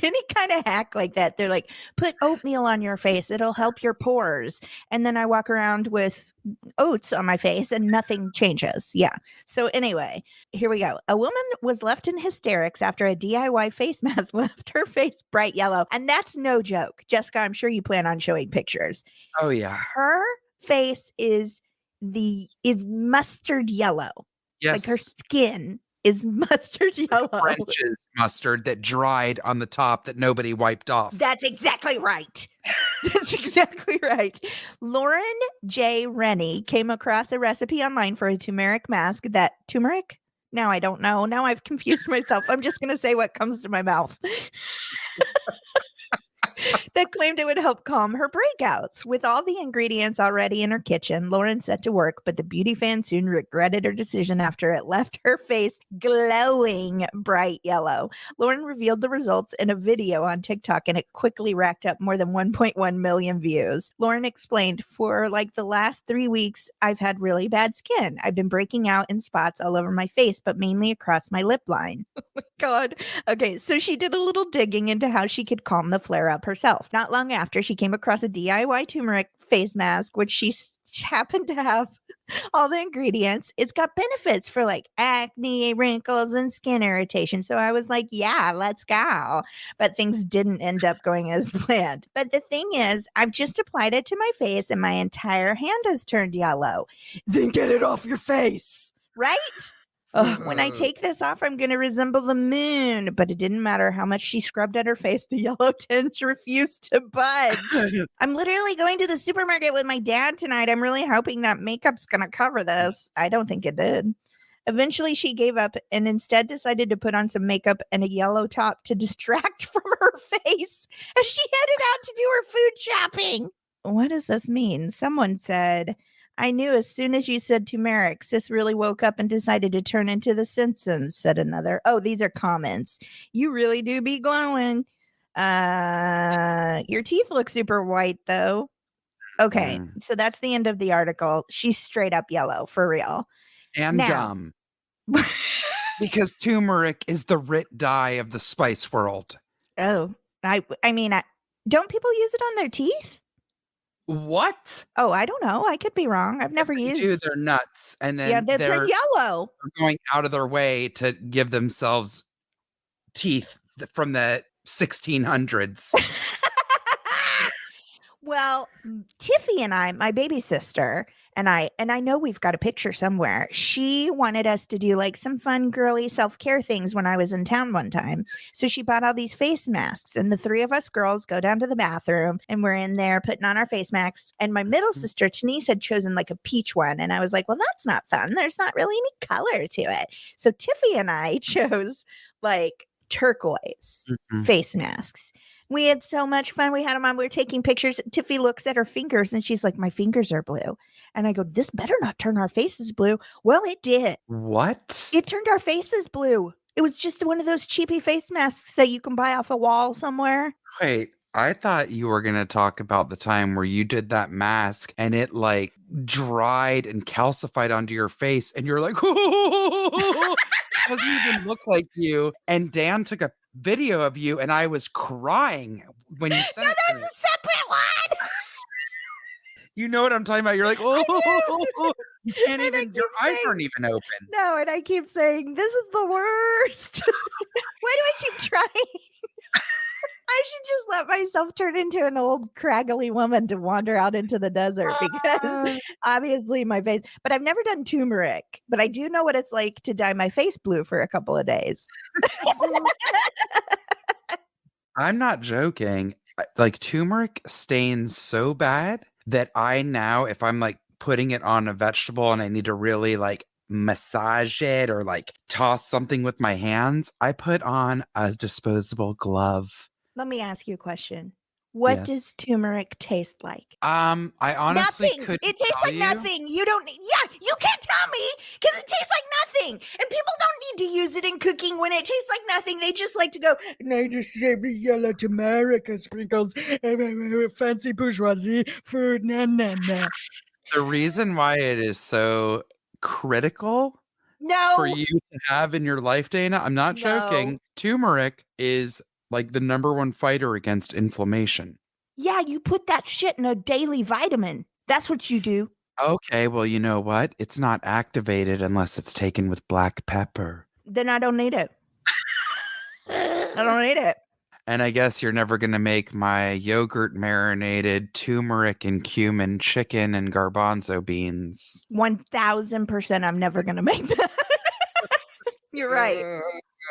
Any kind of hack like that. They're like, put oatmeal on your face. It'll help your pores. And then I walk around with oats on my face and nothing changes. Yeah. So anyway, here we go. A woman was left in hysterics after a DIY face mask left her face bright yellow. And that's no joke. Jessica, I'm sure you plan on showing pictures. Oh yeah. Her face is mustard yellow. Yes. Like her skin is mustard yellow. French's mustard that dried on the top that nobody wiped off. That's exactly right. That's exactly right. Lauren J. Rennie came across a recipe online for a turmeric mask turmeric? Now I don't know. Now I've confused myself. I'm just going to say what comes to my mouth. that claimed it would help calm her breakouts. With all the ingredients already in her kitchen, Lauren set to work, but the beauty fan soon regretted her decision after it left her face glowing bright yellow. Lauren revealed the results in a video on TikTok, and it quickly racked up more than 1.1 million views. Lauren explained, for like the last 3 weeks, I've had really bad skin. I've been breaking out in spots all over my face, but mainly across my lip line. Oh my God. Okay, so she did a little digging into how she could calm the flare up herself. Not long after, she came across a DIY turmeric face mask, which she happened to have all the ingredients. It's got benefits for like acne, wrinkles, and skin irritation. So I was like, yeah, let's go. But things didn't end up going as planned. But the thing is, I've just applied it to my face and my entire hand has turned yellow. Then get it off your face, right? When I take this off, I'm going to resemble the moon. But it didn't matter how much she scrubbed at her face. The yellow tinge refused to budge. I'm literally going to the supermarket with my dad tonight. I'm really hoping that makeup's going to cover this. I don't think it did. Eventually, she gave up and instead decided to put on some makeup and a yellow top to distract from her face as she headed out to do her food shopping. What does this mean? Someone said, I knew as soon as you said turmeric, sis really woke up and decided to turn into the Simpsons, said another. Oh, these are comments. You really do be glowing. Your teeth look super white, though. Okay, so that's the end of the article. She's straight up yellow, for real. And dumb. Because turmeric is the writ dye of the spice world. Oh, I mean, don't people use it on their teeth? What? Oh, I don't know. I could be wrong. I've never used. Dude, they're nuts, and then they're yellow. Going out of their way to give themselves teeth from the 1600s. Well, Tiffy and I, my baby sister, and I know we've got a picture somewhere. She wanted us to do like some fun girly self-care things when I was in town one time. So she bought all these face masks, and the three of us girls go down to the bathroom and we're in there putting on our face masks. And my middle sister, Denise, had chosen like a peach one. And I was like, well, that's not fun. There's not really any color to it. So Tiffy and I chose like turquoise face masks. We had so much fun. We had them on. We were taking pictures. Tiffy looks at her fingers and she's like, my fingers are blue. And I go, this better not turn our faces blue. Well, it did. What? It turned our faces blue. It was just one of those cheapy face masks that you can buy off a wall somewhere. Wait, I thought you were going to talk about the time where you did that mask and it like dried and calcified onto your face. And you're like, it doesn't even look like you. And Dan took a video of you and I was crying when you said it. No, that's a separate one. You know what I'm talking about? You're like, you can't even, your eyes aren't even open. No, and I keep saying, this is the worst. Why do I keep trying? I should just let myself turn into an old craggly woman to wander out into the desert because obviously my face, but I've never done turmeric, but I do know what it's like to dye my face blue for a couple of days. I'm not joking. Like turmeric stains so bad that I now, if I'm like putting it on a vegetable and I need to really like massage it or like toss something with my hands, I put on a disposable glove. Let me ask you a question. What does turmeric taste like? I honestly couldn't. It tastes like nothing. You don't. Yeah, you can't tell me because it tastes like nothing. And people don't need to use it in cooking when it tastes like nothing. They just like to go, "I just yellow turmeric sprinkles, fancy bourgeoisie food." Nah, nah, nah. The reason why it is so critical for you to have in your life, Dana, I'm not joking. Turmeric is like the #1 fighter against inflammation. Yeah, you put that shit in a daily vitamin. That's what you do. Okay, well, you know what? It's not activated unless it's taken with black pepper. Then I don't need it. I don't need it. And I guess you're never going to make my yogurt marinated turmeric and cumin chicken and garbanzo beans. 1000% I'm never going to make that. You're right.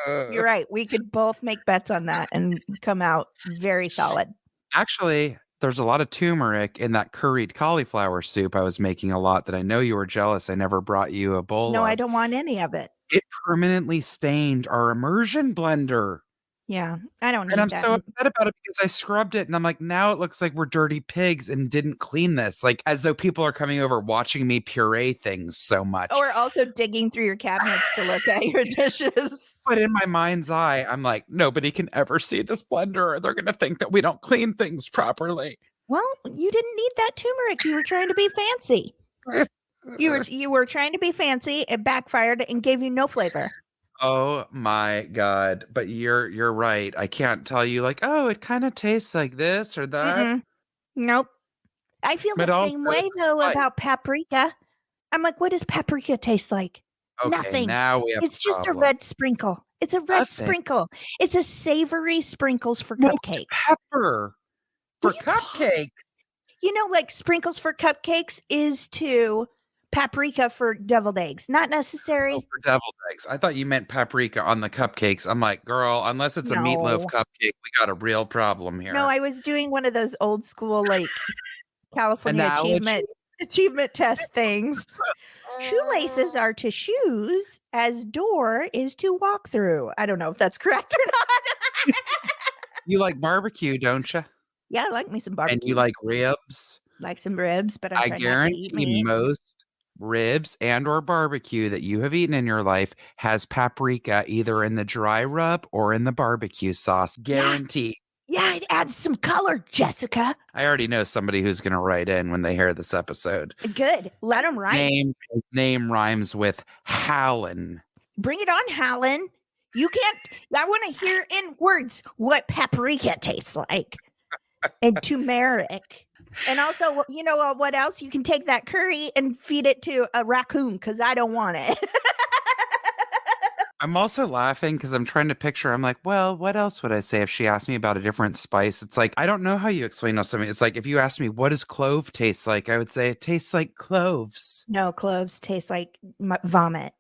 You're right. We could both make bets on that and come out very solid. Actually, there's a lot of turmeric in that curried cauliflower soup I was making a lot that I know you were jealous I never brought you a bowl of. No, I don't want any of it. It permanently stained our immersion blender. Yeah, I don't And need I'm that. so upset about it because I scrubbed it and I'm like, now it looks like we're dirty pigs and didn't clean this. Like, as though people are coming over watching me puree things so much. Or also digging through your cabinets to look at your dishes. But in my mind's eye, I'm like, nobody can ever see this blender or they're going to think that we don't clean things properly. Well, you didn't need that turmeric. You were trying to be fancy. You were trying to be fancy. It backfired and gave you no flavor. Oh my God. But you're right. I can't tell you like, oh, it kind of tastes like this or that. Mm-mm. Nope. I feel But the also same way it's though spice. about paprika. I'm like, what does paprika taste like? Okay, Nothing. now we have It's a just a problem. red sprinkle. It's a red Nothing. sprinkle. It's a savory sprinkles for Smoked cupcakes. pepper for What are you talking- cupcakes. You know, like sprinkles for cupcakes is to paprika for deviled eggs. Not necessary. Oh, for deviled eggs. I thought you meant paprika on the cupcakes. I'm like, girl, unless it's a meatloaf No. cupcake, we got a real problem here. No, I was doing one of those old school like California Analogy? achievement test things. Shoelaces are to shoes as door is to walk through. I don't know if that's correct or not. You like barbecue, don't you? Yeah, I like me some barbecue. And you like ribs? like some ribs, but I'm I trying not to eat guarantee meat. most ribs and or barbecue that you have eaten in your life has paprika either in the dry rub or in the barbecue sauce. Guarantee. Yeah, it adds some color, Jessica. I already know somebody who's going to write in when they hear this episode. Good. Let them write. His name rhymes with Hallen. Bring it on, Hallen. You can't. I want to hear in words what paprika tastes like, and turmeric. And also, you know what else? You can take that curry and feed it to a raccoon because I don't want it. I'm also laughing because I'm trying to picture. I'm like, well, what else would I say if she asked me about a different spice? It's like, I don't know how you explain to something. It's like, if you asked me, what does clove taste like? I would say it tastes like cloves. No, cloves taste like vomit.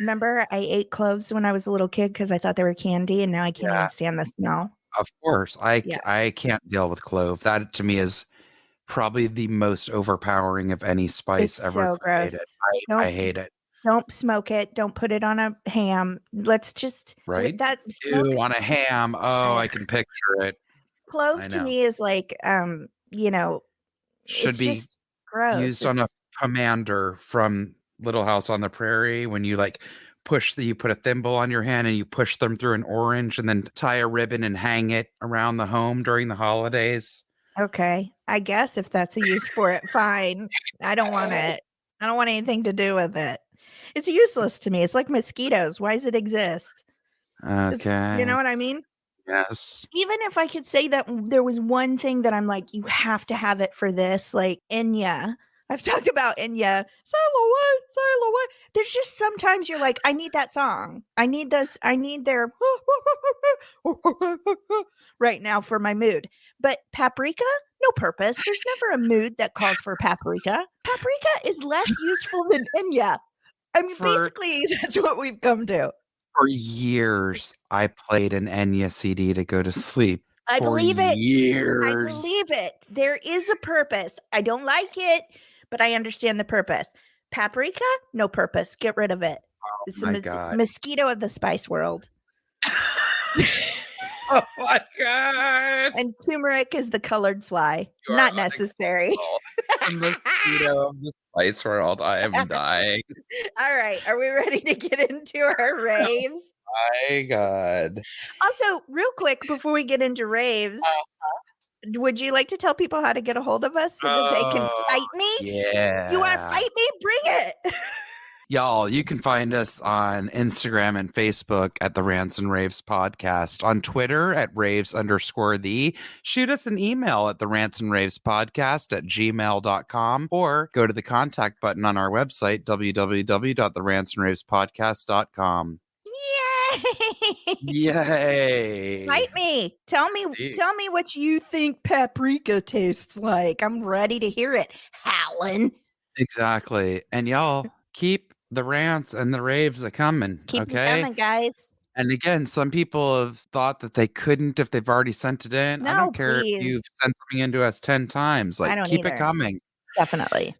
Remember, I ate cloves when I was a little kid because I thought they were candy, and now I can't even stand the smell. Of course. I can't deal with clove. That to me is probably the most overpowering of any spice It's ever so gross. created. Don't- I hate it. Don't smoke it. Don't put it on a ham. Let's just Right? that smoke. Ew, on a ham. Oh, I can picture it. Clove I to know. me is like you know, Should it's be just gross. used on a It's- commander from Little House on the Prairie when you like you put a thimble on your hand and you push them through an orange and then tie a ribbon and hang it around the home during the holidays. Okay, I guess if that's a use for it, fine. I don't want it. I don't want anything to do with it. It's useless to me. It's like mosquitoes. Why does it exist? Okay. You know what I mean? Yes. Even if I could say that there was one thing that I'm like, you have to have it for this, like Enya. I've talked about Enya. Sail away, sail away. There's just sometimes you're like, I need that song. I need this. I need their right now for my mood. But paprika, no purpose. There's never a mood that calls for paprika. Paprika is less useful than Enya. I mean, basically, that's what we've come to. For years, I played an Enya CD to go to sleep. I believe it. Years. I believe it. There is a purpose. I don't like it, but I understand the purpose. Paprika, no purpose. Get rid of it. It's my a God. mosquito of the spice world. Oh my God. And turmeric is the colored fly. You are Not necessary. The mosquito of the spice world. I am dying. All right. Are we ready to get into our raves? My God. Also, real quick, before we get into raves, would you like to tell people how to get a hold of us so that they can fight me? Yeah. You want to fight me? Bring it. Y'all, you can find us on Instagram and Facebook at the Rants and Raves Podcast, on Twitter at Raves_the. Shoot us an email at the Rants and Raves Podcast at gmail.com, or go to the contact button on our website, www.therantsandраvespodcast.com. Yay! Yay. Fight me. Tell me what you think paprika tastes like. I'm ready to hear it, Hallen. Exactly. And y'all, keep the rants and the raves a coming. Keep okay? them coming, guys. And again, some people have thought that they couldn't if they've already sent it in. I No, don't care please. if you've sent something into us 10 times. I Like, don't keep it either. coming. Definitely.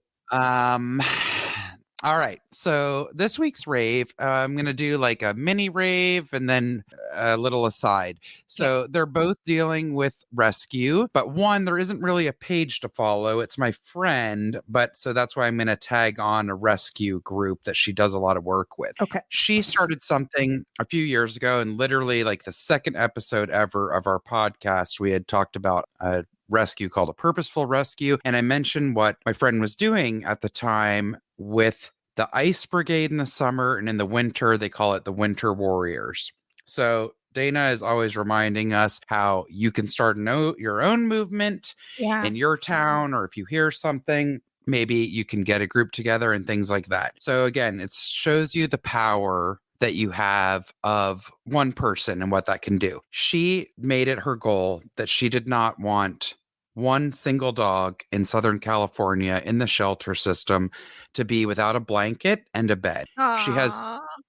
All right. So this week's rave, I'm going to do like a mini rave and then a little aside. So they're both dealing with rescue, but one, there isn't really a page to follow. It's my friend, but so that's why I'm going to tag on a rescue group that she does a lot of work with. Okay. She started something a few years ago, and literally like the second episode ever of our podcast, we had talked about a rescue called a purposeful rescue. And I mentioned what my friend was doing at the time with the ice brigade in the summer, and in the winter, they call it the winter warriors. So Dana is always reminding us how you can start your own movement in your town, or if you hear something, maybe you can get a group together and things like that. So again, it shows you the power that you have of one person and what that can do. She made it her goal that she did not want one single dog in Southern California in the shelter system to be without a blanket and a bed. Aww. She has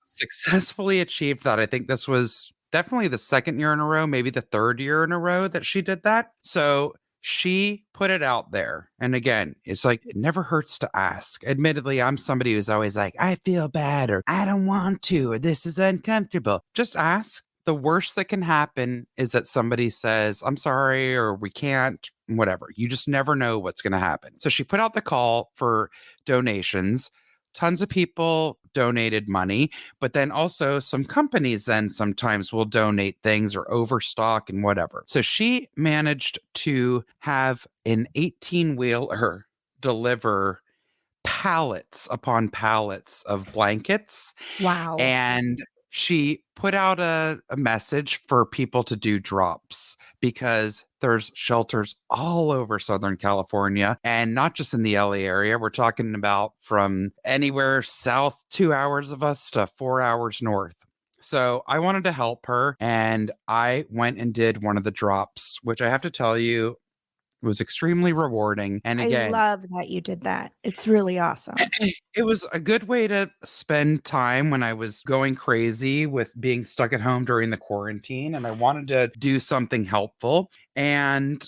successfully achieved that. I think this was definitely the second year in a row, maybe the third year in a row that she did that. So she put it out there. And again, it's like, it never hurts to ask. Admittedly, I'm somebody who's always like, I feel bad, or I don't want to, or this is uncomfortable. Just ask. The worst that can happen is that somebody says, I'm sorry, or we can't, whatever. You just never know what's going to happen. So she put out the call for donations. Tons of people donated money, but then also some companies then sometimes will donate things or overstock and whatever. So she managed to have an 18-wheeler deliver pallets upon pallets of blankets. Wow. And she put out a message for people to do drops, because there's shelters all over Southern California, and not just in the LA area. We're talking about from anywhere south 2 hours of us to 4 hours north. So I wanted to help her, and I went and did one of the drops, which I have to tell you was extremely rewarding. And again, I love that you did that. It's really awesome. It was a good way to spend time when I was going crazy with being stuck at home during the quarantine, and I wanted to do something helpful. And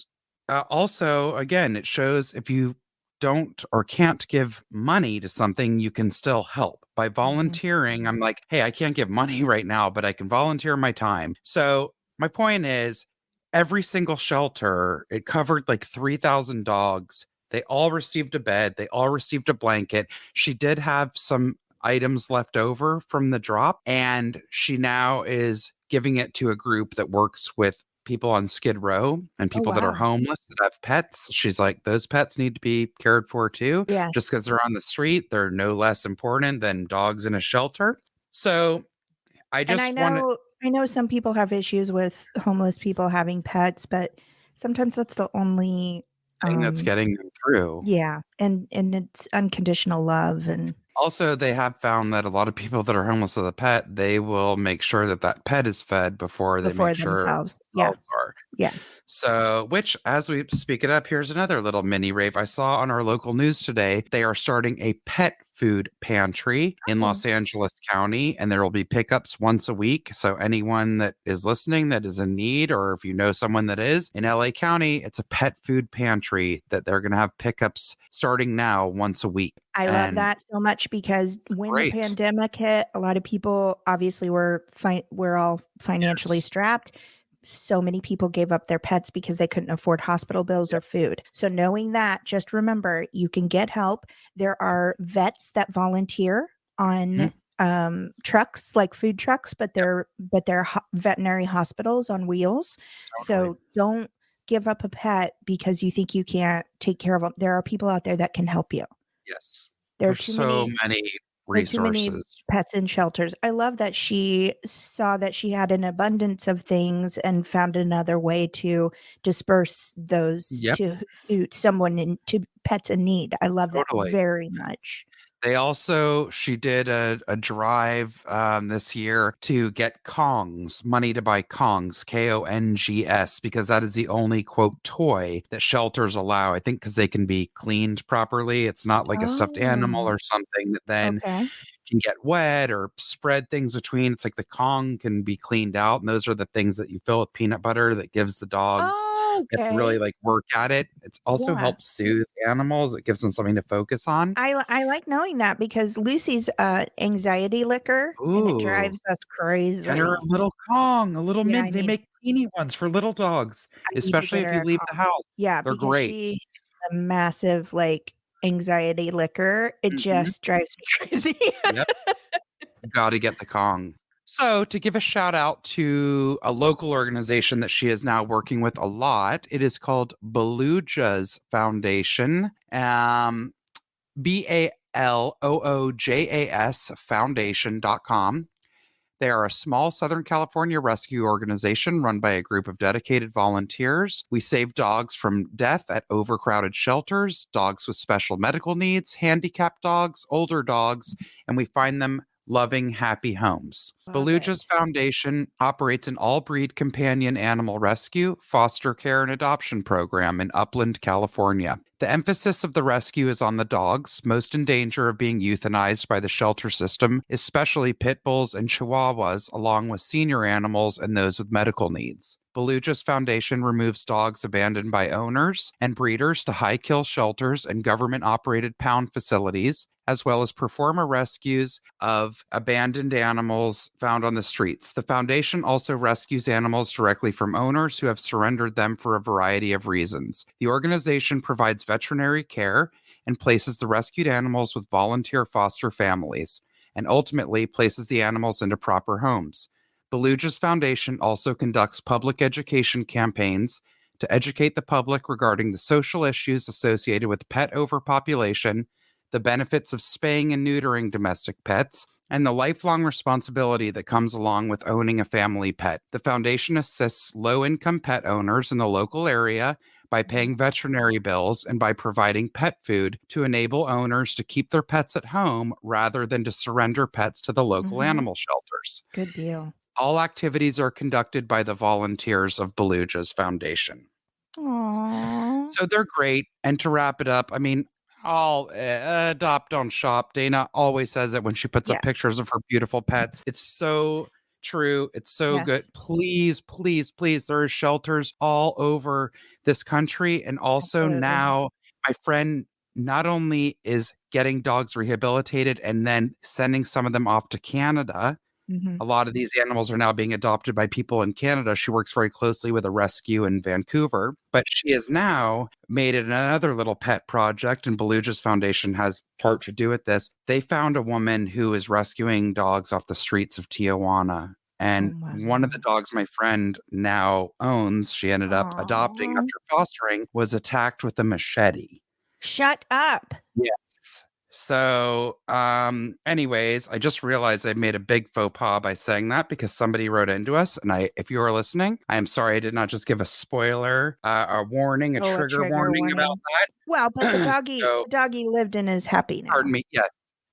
also, again, it shows if you don't or can't give money to something, you can still help. By volunteering, I'm like, hey, I can't give money right now, but I can volunteer my time. So my point is, every single shelter, it covered like 3,000 dogs. They all received a bed. They all received a blanket. She did have some items left over from the drop, and she now is giving it to a group that works with people on Skid Row and people that are homeless that have pets. She's like, those pets need to be cared for too. Yeah. Just because they're on the street, they're no less important than dogs in a shelter. So I know some people have issues with homeless people having pets, but sometimes that's the only thing that's getting them through. Yeah. And it's unconditional love. And also, they have found that a lot of people that are homeless with a pet, they will make sure that that pet is fed before they make sure themselves. themselves are. Yeah. So, which, as we speak it up, here's another little mini rave. I saw on our local news today, they are starting a pet food pantry in Los Angeles County, and there will be pickups once a week. So anyone that is listening that is in need, or if you know someone that is in LA County, it's a pet food pantry that they're going to have pickups starting now once a week. I love that so much, because when the pandemic hit, a lot of people obviously we're all financially strapped. So many people gave up their pets because they couldn't afford hospital bills or food. So knowing that, just remember, you can get help. There are vets that volunteer on trucks, like food trucks, but they're veterinary hospitals on wheels. So don't give up a pet because you think you can't take care of them. There are people out there that can help you. Yes. There's so many resources. Too many pets in shelters. I love that she saw that she had an abundance of things and found another way to disperse those to someone to pets in need. I love that very much. She did a drive this year to get Kongs, money to buy Kongs, Kongs, because that is the only, quote, toy that shelters allow. I think because they can be cleaned properly. It's not like a stuffed animal or something that then can get wet or spread things between. It's like the Kong can be cleaned out. And those are the things that you fill with peanut butter that gives the dogs get to really like work at it. It's also helps soothe animals. It gives them something to focus on. I like knowing that because Lucy's anxiety liquor and it drives us crazy. Get her a little Kong, a little Yeah, they make teeny ones for little dogs, especially if you leave the house. Yeah, They're because great. she a massive like anxiety liquor. It just drives me crazy. Yep. Got to get the Kong. So, to give a shout out to a local organization that she is now working with a lot, it is called Balooja's Foundation. BALOOJAS Foundation.com. They are a small Southern California rescue organization run by a group of dedicated volunteers. We save dogs from death at overcrowded shelters, dogs with special medical needs, handicapped dogs, older dogs, and we find them loving, happy homes. Balooja's Foundation operates an all-breed companion animal rescue, foster care, and adoption program in Upland, California. The emphasis of the rescue is on the dogs, most in danger of being euthanized by the shelter system, especially pit bulls and chihuahuas, along with senior animals and those with medical needs. Balooja's Foundation removes dogs abandoned by owners and breeders to high-kill shelters and government-operated pound facilities, as well as perform rescues of abandoned animals found on the streets. The foundation also rescues animals directly from owners who have surrendered them for a variety of reasons. The organization provides veterinary care and places the rescued animals with volunteer foster families, and ultimately places the animals into proper homes. Balooja's Foundation also conducts public education campaigns to educate the public regarding the social issues associated with pet overpopulation, the benefits of spaying and neutering domestic pets, and the lifelong responsibility that comes along with owning a family pet. The foundation assists low-income pet owners in the local area by paying veterinary bills and by providing pet food to enable owners to keep their pets at home rather than to surrender pets to the local animal shelters. Good deal. All activities are conducted by the volunteers of Balooja's Foundation. Aww. So they're great. And to wrap it up, I mean, I'll adopt, don't shop. Dana always says it when she puts up pictures of her beautiful pets. It's so true. It's so good. Please, please, please. There are shelters all over this country. And also now my friend not only is getting dogs rehabilitated and then sending some of them off to Canada. A lot of these animals are now being adopted by people in Canada. She works very closely with a rescue in Vancouver, but she has now made it another little pet project, and Balooja's Foundation has part to do with this. They found a woman who is rescuing dogs off the streets of Tijuana. And one of the dogs my friend now owns, she ended up adopting after fostering, was attacked with a machete. Shut up. Yes. So, anyways, I just realized I made a big faux pas by saying that because somebody wrote into us. And if you are listening, I am sorry I did not just give a spoiler, a warning, a trigger warning about that. Well, but the doggy lived and is happy now. Pardon me. Yes.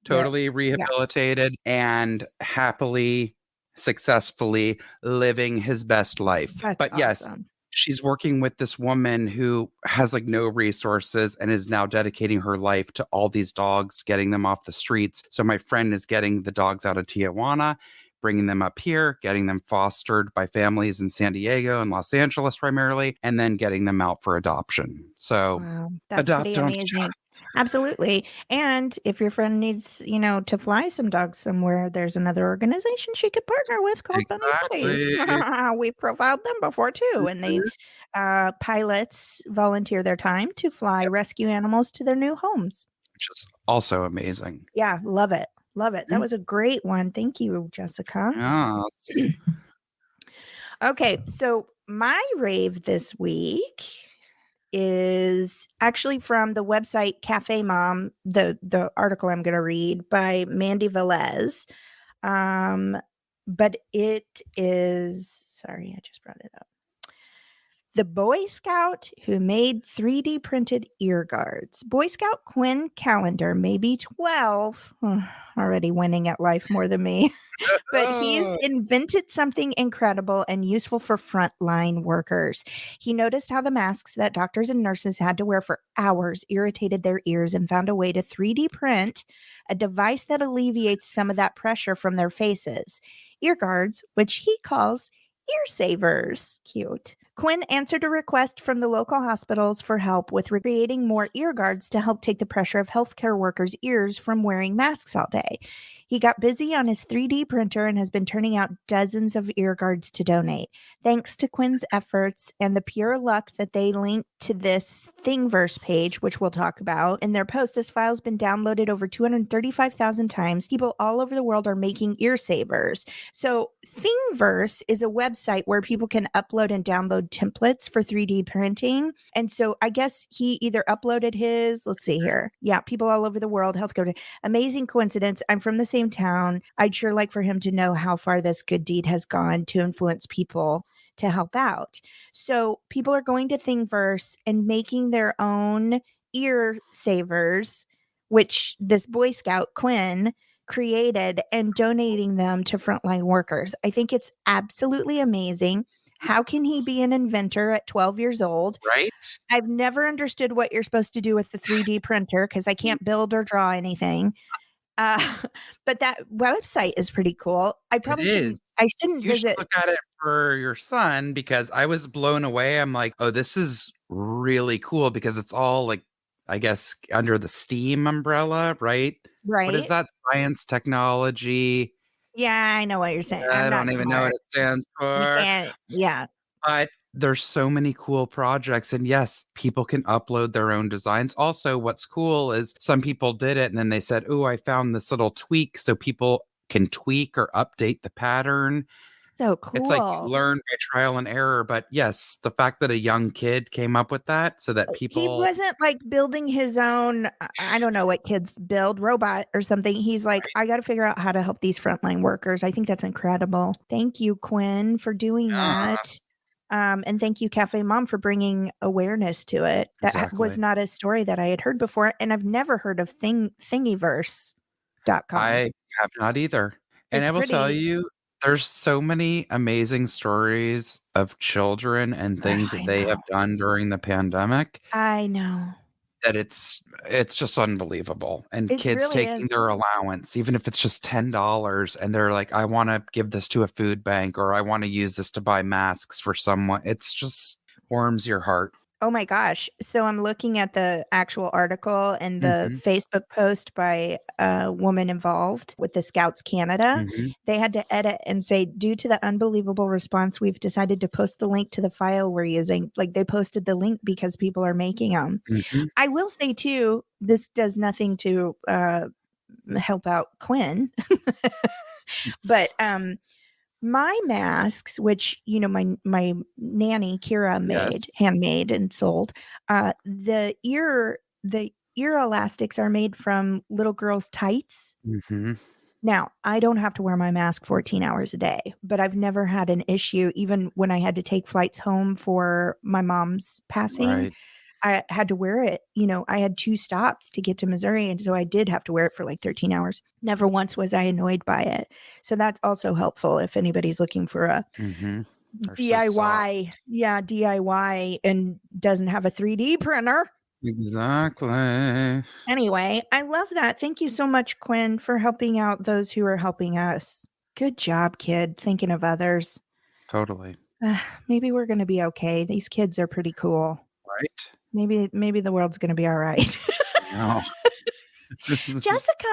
Totally rehabilitated and happily, successfully living his best life. That's yes. awesome. She's working with this woman who has like no resources and is now dedicating her life to all these dogs, getting them off the streets. So my friend is getting the dogs out of Tijuana, bringing them up here, getting them fostered by families in San Diego and Los Angeles primarily, and then getting them out for adoption. So that's adopt, pretty don't amazing. shop. Absolutely. And if your friend needs, to fly some dogs somewhere, there's another organization she could partner with called Bunny Buddies. We've profiled them before too. And they pilots volunteer their time to fly rescue animals to their new homes. Which is also amazing. Yeah, love it. Love it. That was a great one. Thank you, Jessica. Yes. Okay, so my rave this week is actually from the website Cafe Mom, the article I'm going to read by Mandy Velez. But it is, sorry, I just brought it up. The Boy Scout who made 3D printed ear guards. Boy Scout Quinn Callender, maybe 12, already winning at life more than me. But he's invented something incredible and useful for frontline workers. He noticed how the masks that doctors and nurses had to wear for hours irritated their ears and found a way to 3D print a device that alleviates some of that pressure from their faces. Ear guards, which he calls ear savers. Cute. Quinn answered a request from the local hospitals for help with creating more ear guards to help take the pressure of healthcare workers' ears from wearing masks all day. He got busy on his 3D printer and has been turning out dozens of ear guards to donate. Thanks to Quinn's efforts and the pure luck that they linked to this Thingiverse page, which we'll talk about, in their post, this file's been downloaded over 235,000 times. People all over the world are making ear savers. So Thingiverse is a website where people can upload and download templates for 3D printing. And so I guess he either uploaded his, let's see here. Yeah, people all over the world, healthcare. Amazing coincidence. I'm from the same town. I'd sure like for him to know how far this good deed has gone to influence people to help out. So people are going to Thingiverse and making their own ear savers, which this Boy Scout Quinn created, and donating them to frontline workers. I think it's absolutely amazing. How can he be an inventor at 12 years old? Right? I've never understood what you're supposed to do with the 3D printer because I can't build or draw anything. But that website is pretty cool. I probably shouldn't. I shouldn't You should visit. look at it for your son because I was blown away. I'm like, oh, this is really cool because it's all like, I guess, under the STEAM umbrella, right? What is Right? that? Science, technology. Yeah, I know what you're saying. I I'm not don't even know what smart. it stands You for. can't. Yeah. But there's so many cool projects. And yes, people can upload their own designs. Also, what's cool is some people did it and then they said, oh, I found this little tweak so people can tweak or update the pattern. So It's like you cool. learn by trial and error. But yes, the fact that a young kid came up with that so that He people. wasn't like building his own, I don't know what kids build, robot or something. He's like, I got to figure out how to help these frontline workers. I think that's incredible. Thank you, Quinn, for doing that. Yes, And thank you, Cafe Mom, for bringing awareness to it. That was exactly. not a story that I had heard before. And I've never heard of Thingiverse.com. I have not either. And It's I will tell pretty. you, there's so many amazing stories of children and things I that they have know. done during the pandemic I know. that it's just unbelievable. And It kids really taking is. their allowance, even if it's just $10, and they're like, I want to give this to a food bank or I want to use this to buy masks for someone. It's just warms your heart. Oh my gosh. So I'm looking at the actual article and the Mhm, Facebook post by a woman involved with the Scouts Canada. mhm, They had to edit and say, due to the unbelievable response, we've decided to post the link to the file we're using. Like they posted the link because people are making them. mhm. I will say too, this does nothing to help out Quinn, but my masks, which my nanny Kira made, Yes. handmade and sold, the ear elastics are made from little girls' tights. Mhm. Now, I don't have to wear my mask 14 hours a day, but I've never had an issue. Even when I had to take flights home for my mom's passing, Right. I had to wear it. I had 2 stops to get to Missouri, and so I did have to wear it for like 13 hours. Never once was I annoyed by it. So that's also helpful if anybody's looking for a Mhm. They're so DIY. soft. Yeah, DIY and doesn't have a 3D printer. Exactly. Anyway, I love that. Thank you so much, Quinn, for helping out those who are helping us. Good job, kid, thinking of others. Totally. Maybe we're going to be okay. These kids are pretty cool. Right? Maybe the world's going to be all right. No. Jessica,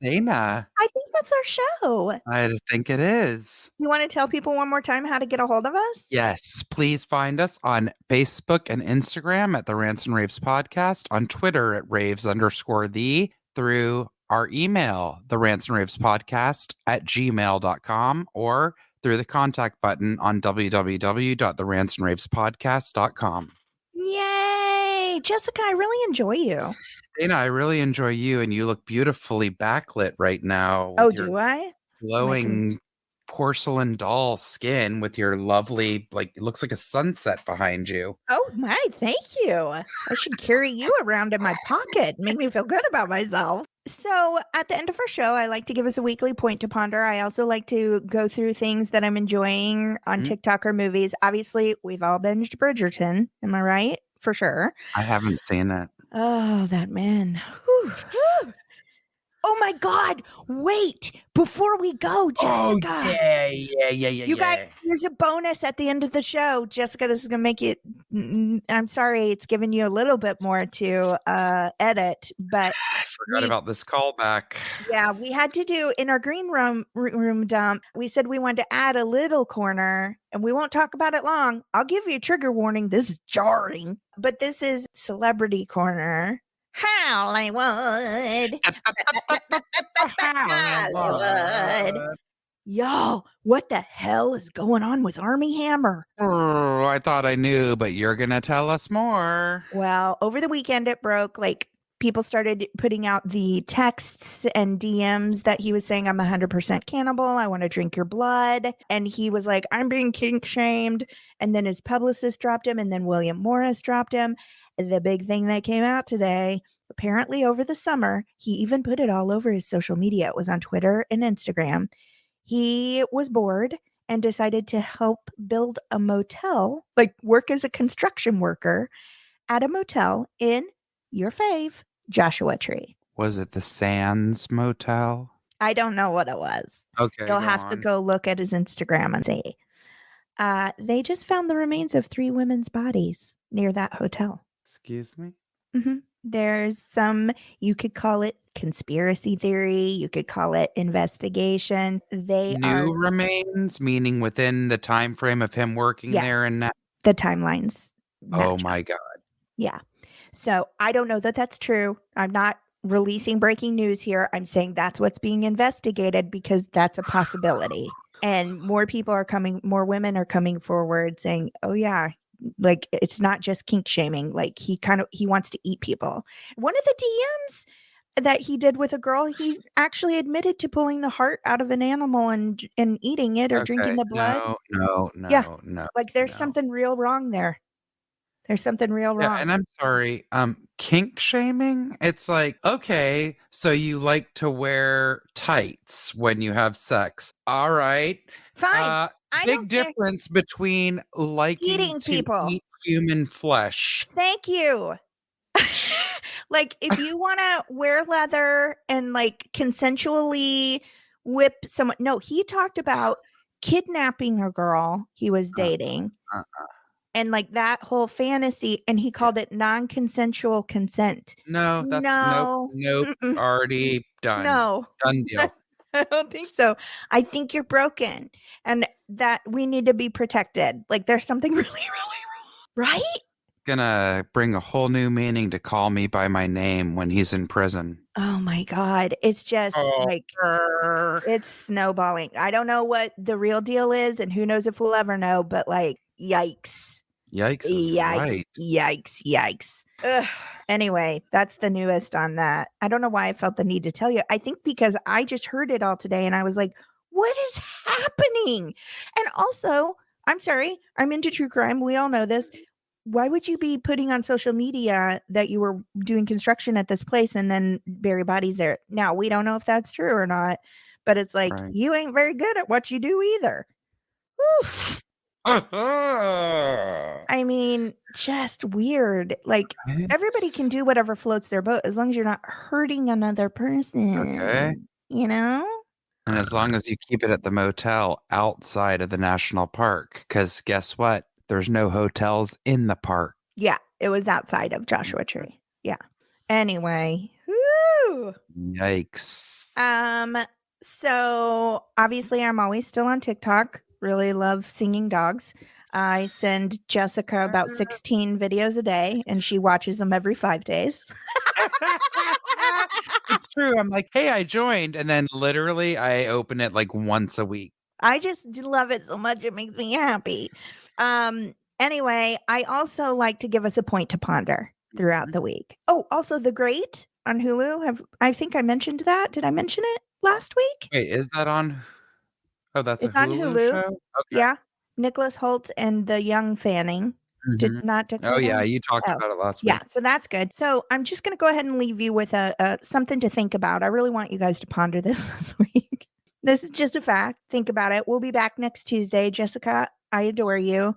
Dana, I think that's our show. I think it is. You want to tell people one more time how to get a hold of us? Yes, please find us on Facebook and Instagram at the Rants and Raves Podcast, on Twitter at raves_the, through our email, the Rants and Raves Podcast at gmail.com, or through the contact button on www.therantsandраvespodcast.com. Yay! Jessica, I really enjoy you. Dana, I really enjoy you, and you look beautifully backlit right now Oh, with your do I? glowing porcelain doll skin with your lovely, like, it looks like a sunset behind you. Oh my, thank you. I should carry you around in my pocket. Make me feel good about myself. So at the end of our show, I like to give us a weekly point to ponder. I also like to go through things that I'm enjoying on TikTok or movies. Obviously, we've all binged Bridgerton. Am I right? For sure. I haven't seen it. Oh, that man. Whew, whew. Oh my God. Wait, before we go, Jessica. Oh, yeah. You guys, there's a bonus at the end of the show. Jessica, this is going to make it. I'm sorry, it's giving you a little bit more to edit, but I forgot about this callback. Yeah, we had to do in our green room dump. We said we wanted to add a little corner, and we won't talk about it long. I'll give you a trigger warning. This is jarring, but this is celebrity corner. Hollywood. Hollywood. Y'all, what the hell is going on with Army Hammer? Oh, I thought I knew, but you're going to tell us more. Well, over the weekend it broke. Like, people started putting out the texts and DMs that he was saying, I'm 100% cannibal. I want to drink your blood. And he was like, I'm being kink shamed. And then his publicist dropped him. And then William Morris dropped him. The big thing that came out today, apparently over the summer, he even put it all over his social media. It was on Twitter and Instagram. He was bored and decided to help build a motel, like work as a construction worker at a motel in your fave, Joshua Tree. Was it the Sands Motel? I don't know what it was. Okay. You'll have to go look at his Instagram and see. They just found the remains of 3 women's bodies near that hotel. Excuse me? Mm-hmm. There's some, you could call it conspiracy theory. You could call it investigation. They New remains, meaning within the time frame of him working there and now. The timelines. Oh my God. Yeah. So I don't know that that's true. I'm not releasing breaking news here. I'm saying that's what's being investigated because that's a possibility. And more women are coming forward saying, oh yeah, like it's not just kink shaming. Like he wants to eat people. One of the DMs that he did with a girl, he actually admitted to pulling the heart out of an animal and eating it or drinking the blood. No. Like there's something real wrong there. There's something real wrong. And I'm sorry, kink shaming? It's like, okay, so you like to wear tights when you have sex. All right. Fine. Big difference between liking eating people. Eat human flesh. Thank you. Like if you want to wear leather and like consensually whip someone. No, he talked about kidnapping a girl he was dating. And like that whole fantasy, and he called it non-consensual consent. No, that's nope. Already done. No. Done deal. I don't think so. I think you're broken and that we need to be protected. Like there's something really, really wrong. Right? Gonna bring a whole new meaning to call me by my name when he's in prison. Oh my God. It's just it's snowballing. I don't know what the real deal is and who knows if we'll ever know, but like, yikes. Yikes. Ugh. Anyway, that's the newest on that. I don't know why I felt the need to tell you. I think because I just heard it all today and I was like, what is happening? And also, I'm sorry, I'm into true crime. We all know this. Why would you be putting on social media that you were doing construction at this place and then bury bodies there? Now, we don't know if that's true or not, but it's like, you ain't very good at what you do either. Whew. I mean, just weird. Like everybody can do whatever floats their boat as long as you're not hurting another person. Okay. You know? And as long as you keep it at the motel outside of the national park, because guess what? There's no hotels in the park. Yeah, it was outside of Joshua Tree. Yeah. Anyway. Woo! Yikes. So obviously I'm always still on TikTok. Really love singing dogs. I send Jessica about 16 videos a day and she watches them every 5 days. It's true. I'm like, hey, I joined. And then literally I open it like once a week. I just love it so much. It makes me happy. Anyway, I also like to give us a point to ponder throughout the week. Oh, also The Great on Hulu. I think I mentioned that. Did I mention it last week? Wait, is that on? Oh, that's It's a on Hulu Hulu. show? Okay. Yeah. Nicholas Hoult and the young Fanning. Did Mhm. not Oh, yeah, Dakota? you talked Oh, about it last yeah. week. So that's good. So I'm just going to go ahead and leave you with a something to think about. I really want you guys to ponder this this week. This is just a fact. Think about it. We'll be back next Tuesday. Jessica, I adore you.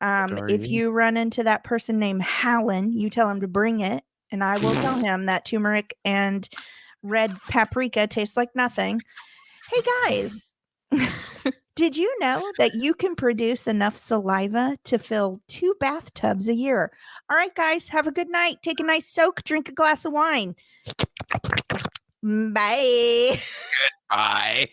Adore If you. you run into that person named Hallen, you tell him to bring it, and I will tell him that turmeric and red paprika tastes like nothing. Hey guys, did you know that you can produce enough saliva to fill 2 bathtubs a year? All right, guys, have a good night. Take a nice soak, drink a glass of wine. Bye. Bye.